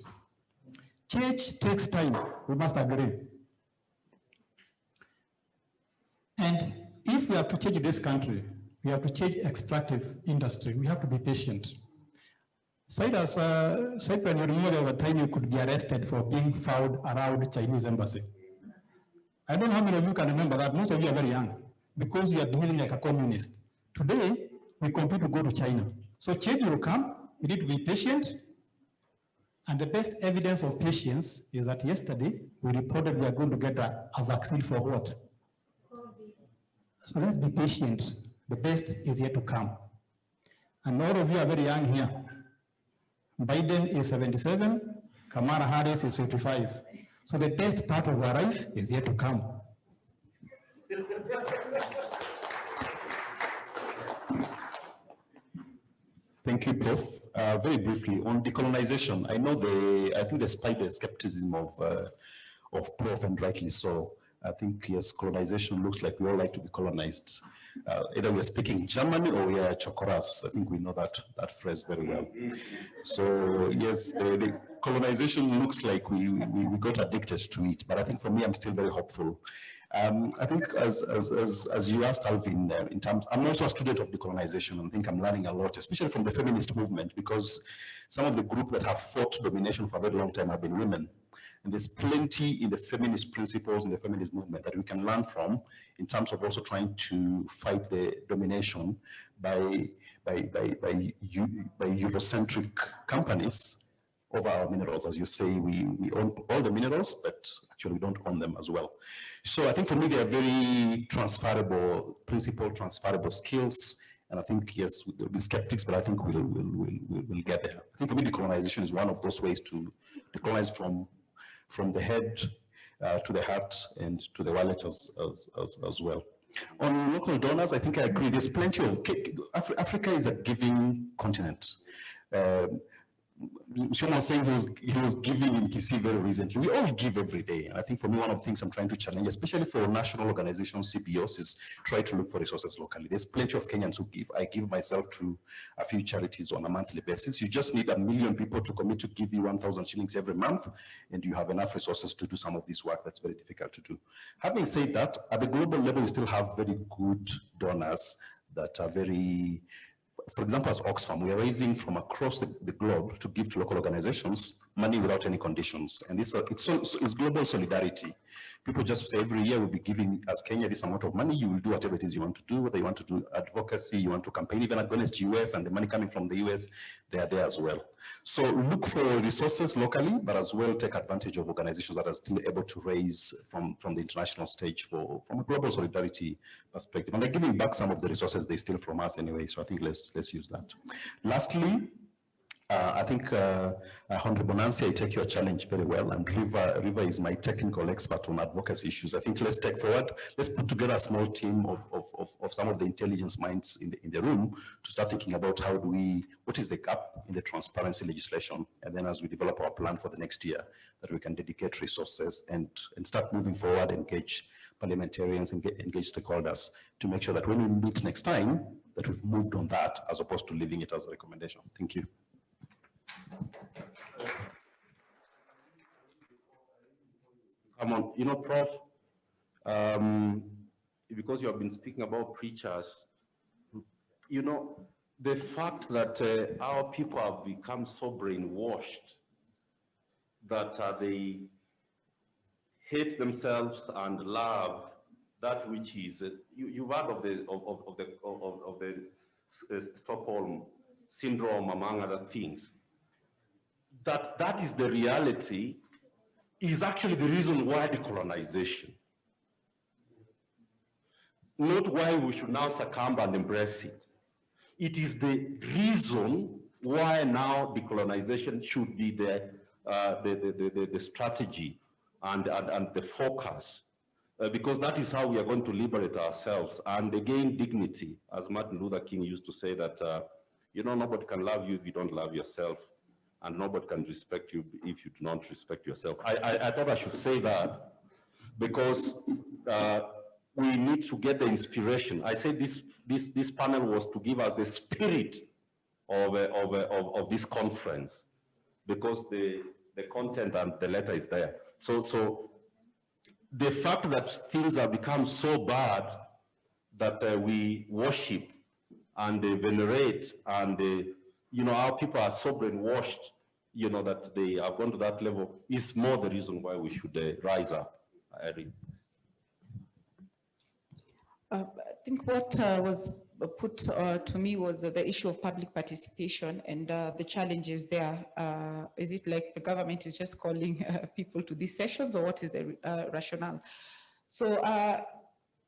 Change takes time, we must agree. And if we have to change this country, we have to change extractive industry. We have to be patient. Cyrus, Cyprian, you remember there was a time you could be arrested for being found around the Chinese embassy. I don't know how many of you can remember that. Most of you are very young because you are behaving like a communist. Today, we compete to go to China. So change will come. You need to be patient. And the best evidence of patience is that yesterday, we reported we are going to get a vaccine for what? So let's be patient. The best is yet to come. And all of you are very young here. Biden is 77, Kamala Harris is 55. So the best part of our life is yet to come. Thank you, Prof. Very briefly, on decolonization, I think despite the skepticism of Prof, and rightly so, I think, yes, colonization looks like we all like to be colonized. Either we're speaking Germany or we are chokoras. I think we know that phrase very well. So yes, the colonization looks like we got addicted to it, but I think for me, I'm still very hopeful. I think as you asked, Alvin, in terms, I'm also a student of decolonization, and I think I'm learning a lot, especially from the feminist movement, because some of the groups that have fought domination for a very long time have been women. And there's plenty in the feminist principles, in the feminist movement that we can learn from in terms of also trying to fight the domination by Eurocentric companies over our minerals. As you say, we own all the minerals, but actually we don't own them as well. So I think for me, they are very transferable principles, transferable skills. And I think, yes, there'll be skeptics, but I think we'll get there. I think for me, decolonization is one of those ways to decolonize from the head to the heart and to the wallet as well. On local donors, I think I agree. There's plenty of, Africa is a giving continent. Shona was saying he was giving in Kisii very recently. We all give every day. And I think for me, one of the things I'm trying to challenge, especially for national organizations, CBOs, is try to look for resources locally. There's plenty of Kenyans who give. I give myself to a few charities on a monthly basis. You just need 1 million people to commit to give you 1,000 shillings every month, and you have enough resources to do some of this work that's very difficult to do. Having said that, at the global level, we still have very good donors that are very, for example, as Oxfam, we are raising from across the globe to give to local organizations money without any conditions. And this it's global solidarity. People just say every year we'll be giving as Kenya this amount of money, you will do whatever it is you want to do, whether you want to do advocacy, you want to campaign even against US and the money coming from the US, they are there as well. So look for resources locally, but as well take advantage of organizations that are still able to raise from the international stage from a global solidarity perspective. And they're giving back some of the resources they steal from us anyway, so I think let's use that. Lastly, I think, Honorable Nancy, I take your challenge very well, and River is my technical expert on advocacy issues. I think let's take forward, let's put together a small team of some of the intelligence minds in the room to start thinking about what is the gap in the transparency legislation, and then as we develop our plan for the next year, that we can dedicate resources and start moving forward, engage parliamentarians, engage stakeholders to make sure that when we meet next time, that we've moved on that as opposed to leaving it as a recommendation. Thank you. Come on, Prof, because you have been speaking about preachers, the fact that our people have become so brainwashed that they hate themselves and love that which is, you've heard of the Stockholm syndrome, among other things. That is the reality, is actually the reason why decolonization. Not why we should now succumb and embrace it. It is the reason why now decolonization should be the strategy and the focus, because that is how we are going to liberate ourselves and again dignity. As Martin Luther King used to say that, nobody can love you if you don't love yourself, and nobody can respect you if you do not respect yourself. I thought I should say that because we need to get the inspiration. I say this panel was to give us the spirit of this conference, because the content and the letter is there. So the fact that things have become so bad that we worship and they venerate and our people are so brainwashed, that they have gone to that level, is more the reason why we should rise up. I think what was put to me was the issue of public participation and the challenges there. Is it like the government is just calling people to these sessions, or what is the rationale? So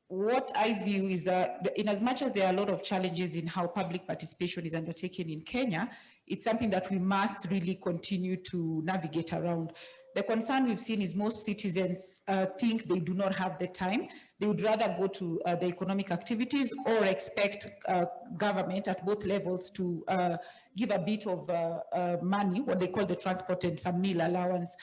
what I view is that in as much as there are a lot of challenges in how public participation is undertaken in Kenya, it's something that we must really continue to navigate around. The concern we've seen is most citizens think they do not have the time. They would rather go to the economic activities or expect government at both levels to give a bit of money, what they call the transport and some meal allowance.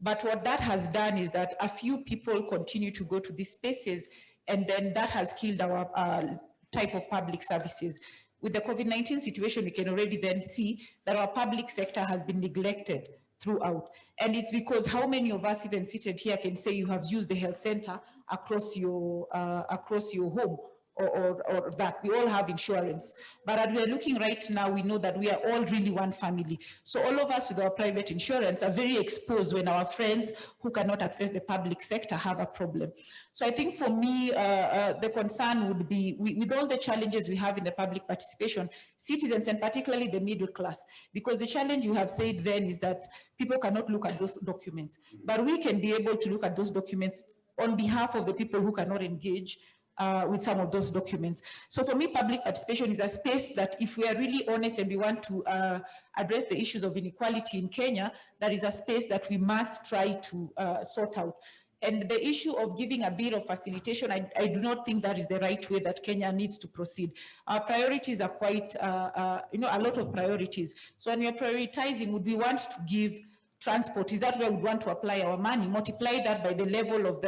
But what that has done is that a few people continue to go to these spaces, and then that has killed our type of public services. With the COVID-19 situation, we can already then see that our public sector has been neglected throughout. And it's because how many of us even seated here can say you have used the health center across your home, or that we all have insurance. But as we are looking right now, we know that we are all really one family. So all of us with our private insurance are very exposed when our friends who cannot access the public sector have a problem. So I think for me, the concern would be, with all the challenges we have in the public participation, citizens, and particularly the middle class, because the challenge you have said then is that people cannot look at those documents, but we can be able to look at those documents on behalf of the people who cannot engage with some of those documents. So for me, public participation is a space that, if we are really honest and we want to address the issues of inequality in Kenya, that is a space that we must try to sort out. And the issue of giving a bit of facilitation, I do not think that is the right way that Kenya needs to proceed. Our priorities are quite, a lot of priorities. So when you're prioritizing, would we want to give transport? Is that where we want to apply our money? Multiply that by the level of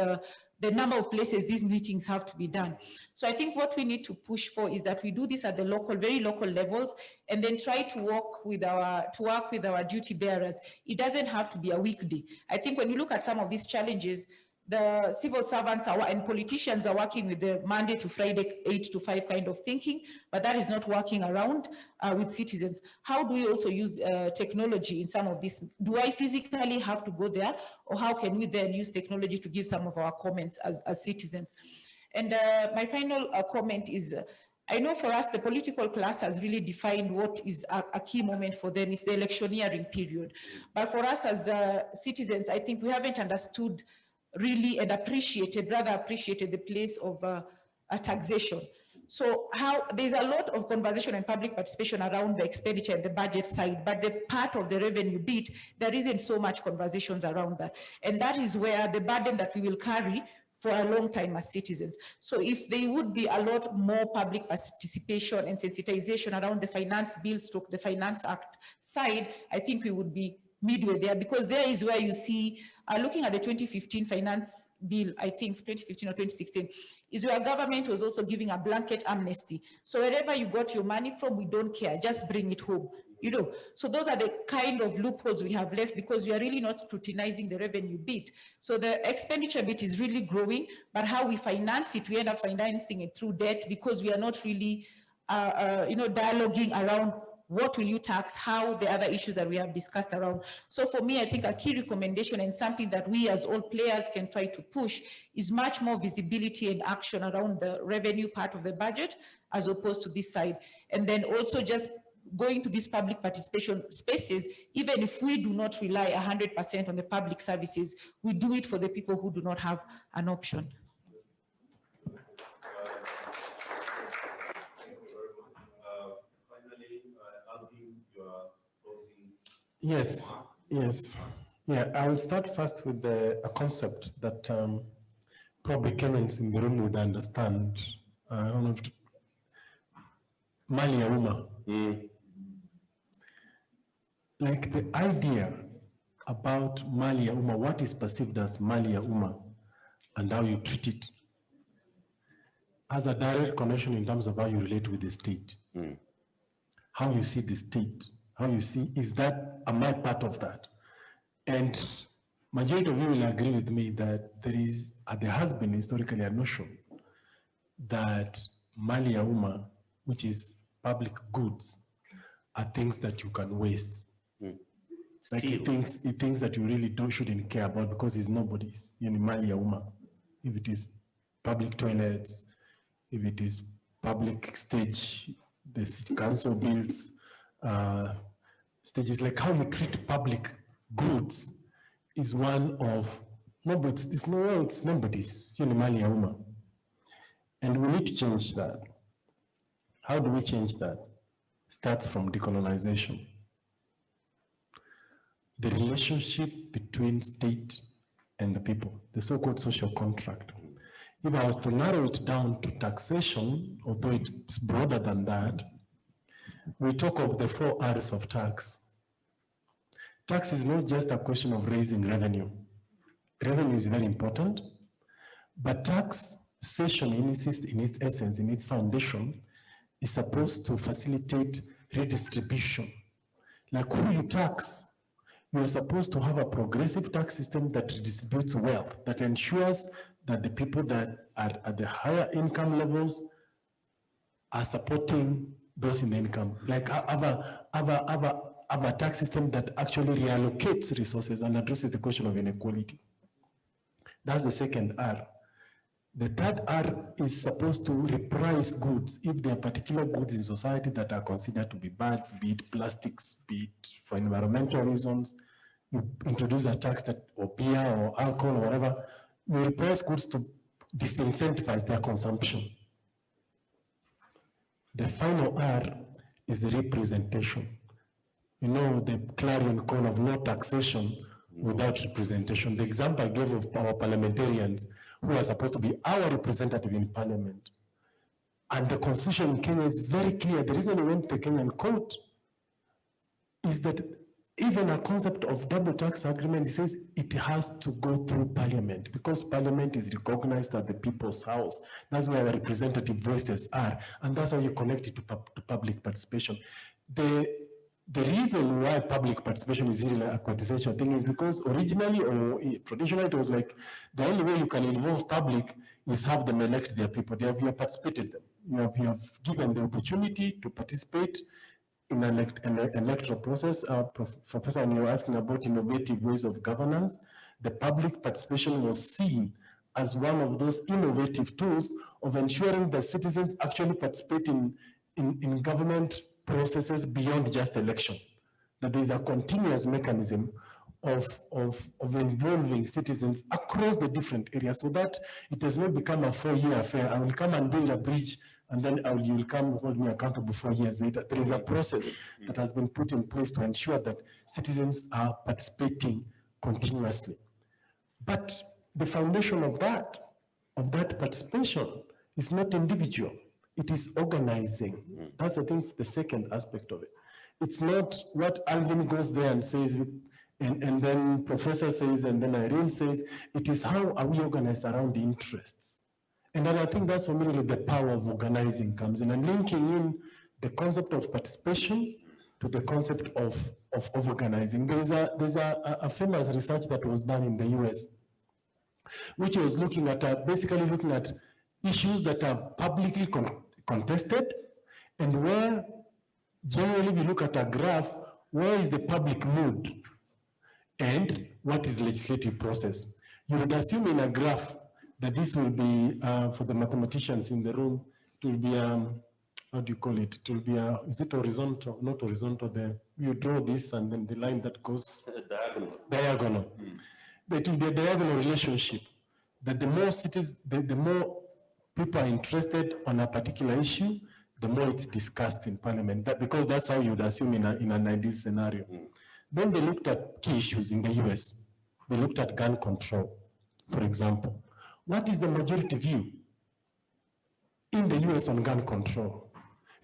the number of places these meetings have to be done. So I think what we need to push for is that we do this at the local, very local levels, and then try to work with our duty bearers. It doesn't have to be a weekday. I think when you look at some of these challenges, the civil servants are, and politicians are working with the Monday to Friday, 8 to 5 kind of thinking, but that is not working around with citizens. How do we also use technology in some of this? Do I physically have to go there, or how can we then use technology to give some of our comments as citizens? And my final comment is, I know for us, the political class has really defined what is a key moment for them is the electioneering period. But for us as citizens, I think we haven't understood really and rather appreciated the place of taxation. So there's a lot of conversation and public participation around the expenditure and the budget side, but the part of the revenue bit, there isn't so much conversations around that. And that is where the burden that we will carry for a long time as citizens. So if there would be a lot more public participation and sensitization around the finance bill stroke, the Finance Act side, I think we would be midway there, because there is where you see, looking at the 2015 finance bill, I think 2015 or 2016, is where government was also giving a blanket amnesty. So wherever you got your money from, we don't care, just bring it home. You know, so those are the kind of loopholes we have left, because we are really not scrutinizing the revenue bit. So the expenditure bit is really growing, but how we finance it, we end up financing it through debt, because we are not really, dialoguing around what will you tax, how the other issues that we have discussed around. So for me, I think a key recommendation and something that we as all players can try to push is much more visibility and action around the revenue part of the budget, as opposed to this side. And then also just going to these public participation spaces, even if we do not rely 100% on the public services, we do it for the people who do not have an option. Yes, yes. Yeah, I will start first with a concept that probably Kenyans in the room would understand. I don't know if mali ya umma. Like the idea about mali ya umma, what is perceived as mali ya umma and how you treat it, has a direct connection in terms of how you relate with the state. How you see the state, how you see, am I part of that? And majority of you will agree with me that there has been historically a notion that mali ya umma, which is public goods, are things that you can waste. Like it thinks that you really shouldn't care about because it's nobody's. Mali ya umma. If it is public toilets, if it is public stage, the city council builds, stages, like how you treat public goods is one of it's nobody's. Mali ya umma. And we need to change that. How do we change that? Starts from decolonization. The relationship between state and the people, the so-called social contract. If I was to narrow it down to taxation, although it's broader than that, we talk of the 4 R's of tax. Tax is not just a question of raising revenue. Revenue is very important, but taxation in its essence, in its foundation, is supposed to facilitate redistribution. Like who you tax, you are supposed to have a progressive tax system that redistributes wealth, that ensures that the people that are at the higher income levels are supporting those in the income. Like have a tax system that actually reallocates resources and addresses the question of inequality. That's the second R. The third R is supposed to reprice goods if there are particular goods in society that are considered to be bad, be it plastics, be it for environmental reasons. You introduce a tax or beer or alcohol or whatever, you reprice goods to disincentivize their consumption. The final R is the representation. The clarion call of no taxation without representation. The example I gave of our parliamentarians who are supposed to be our representative in parliament. And the constitution in Kenya is very clear. The reason we went to the Kenyan court is that even a concept of double tax agreement, it says it has to go through parliament because parliament is recognized as the people's house. That's where our representative voices are. And that's how you connect it to public participation. The the reason why public participation is really a quintessential thing is because originally or traditionally it was like the only way you can involve public is have them elect their people. You have participated them. You have given the opportunity to participate in an electoral process. Professor, when you were asking about innovative ways of governance, the public participation was seen as one of those innovative tools of ensuring that citizens actually participate in government processes beyond just election. That there is a continuous mechanism of involving citizens across the different areas so that it does not become a 4-year affair. I will come and build a bridge and then you will come hold me accountable 4 years later. There is a process that has been put in place to ensure that citizens are participating continuously. But the foundation of that participation is not individual, it is organizing. That's, I think, the second aspect of it. It's not what Alvin goes there and says, and then Professor says, and then Irene says. It is how are we organized around the interests. And then I think that's for me really the power of organizing comes in, and linking in the concept of participation to the concept of organizing. There's a famous research that was done in the US, which was looking at, basically looking at issues that are publicly contested, and where generally we look at a graph, where is the public mood and what is legislative process. You would assume in a graph that this will be, for the mathematicians in the room, it will be, how do you call it? It will be, is it horizontal? Not horizontal, you draw this and then the line that goes diagonal. But it will be a diagonal relationship, that the more cities, the more people are interested on a particular issue, the more it's discussed in parliament, because that's how you would assume in an ideal scenario. Then they looked at key issues in the US. They looked at gun control, for example. What is the majority view in the US on gun control?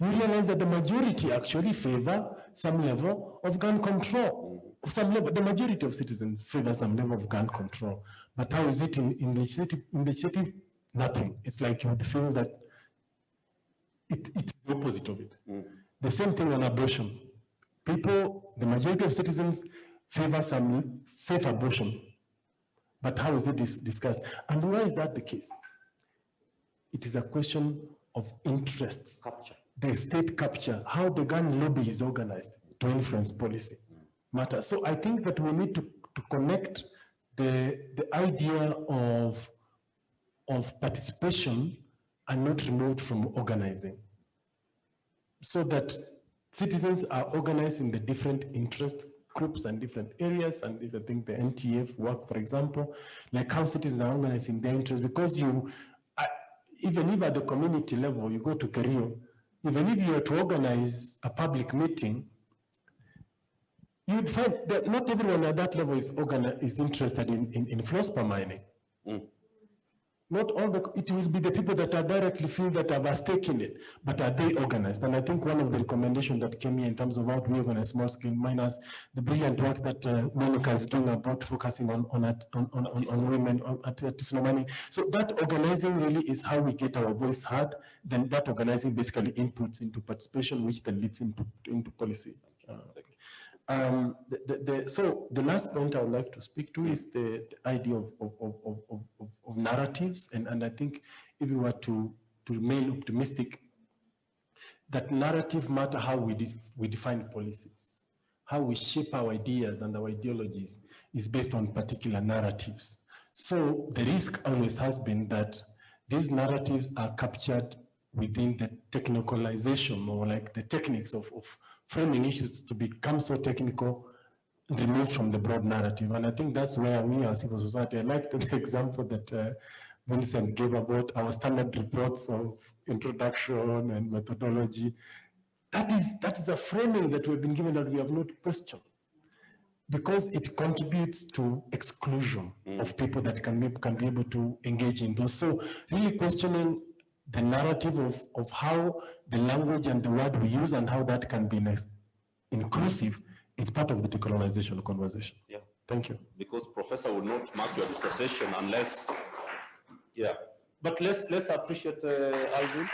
You realize that the majority actually favor some level of gun control. The majority of citizens favor some level of gun control. But how is it in legislative? In legislative, nothing. It's like you would feel that it's the opposite of it. The same thing on abortion. The majority of citizens favor some safe abortion. But how is it discussed? And why is that the case? It is a question of interests. Capture. The state capture, how the gun lobby is organized to influence policy matters. So I think that we need to connect the idea of participation and not removed from organizing, so that citizens are organized in the different interest groups and different areas. And this, I think, the NTF work, for example, like how citizens are organized in their interest, because even if at the community level, you go to Kerio, even if you were to organize a public meeting, you'd find that not everyone at that level is interested in fluorspar mining. Not all it will be the people that are directly feel that have a stake in it, but are they organized? And I think one of the recommendations that came here in terms of how we organize small scale miners, the brilliant work that Monica is doing about focusing on women, on artisanal mining. So that organizing really is how we get our voice heard. Then that organizing basically inputs into participation, which then leads into policy. So the last point I would like to speak to is the idea of narratives, and I think if we were to remain optimistic, that narrative matter how we define policies, how we shape our ideas and our ideologies is based on particular narratives. So the risk always has been that these narratives are captured within the technicalization, or like the techniques of framing issues to become so technical, removed from the broad narrative. And I think that's where we as civil society, I like the example that Vincent gave about our standard reports of introduction and methodology. That is a framing that we've been given that we have not questioned, because it contributes to exclusion of people that can be able to engage in those. So really questioning the narrative of how the language and the word we use and how that can be inclusive is part of the decolonization conversation. Yeah. Thank you. Because professor will not mark your dissertation unless, yeah. But let's appreciate Alvin.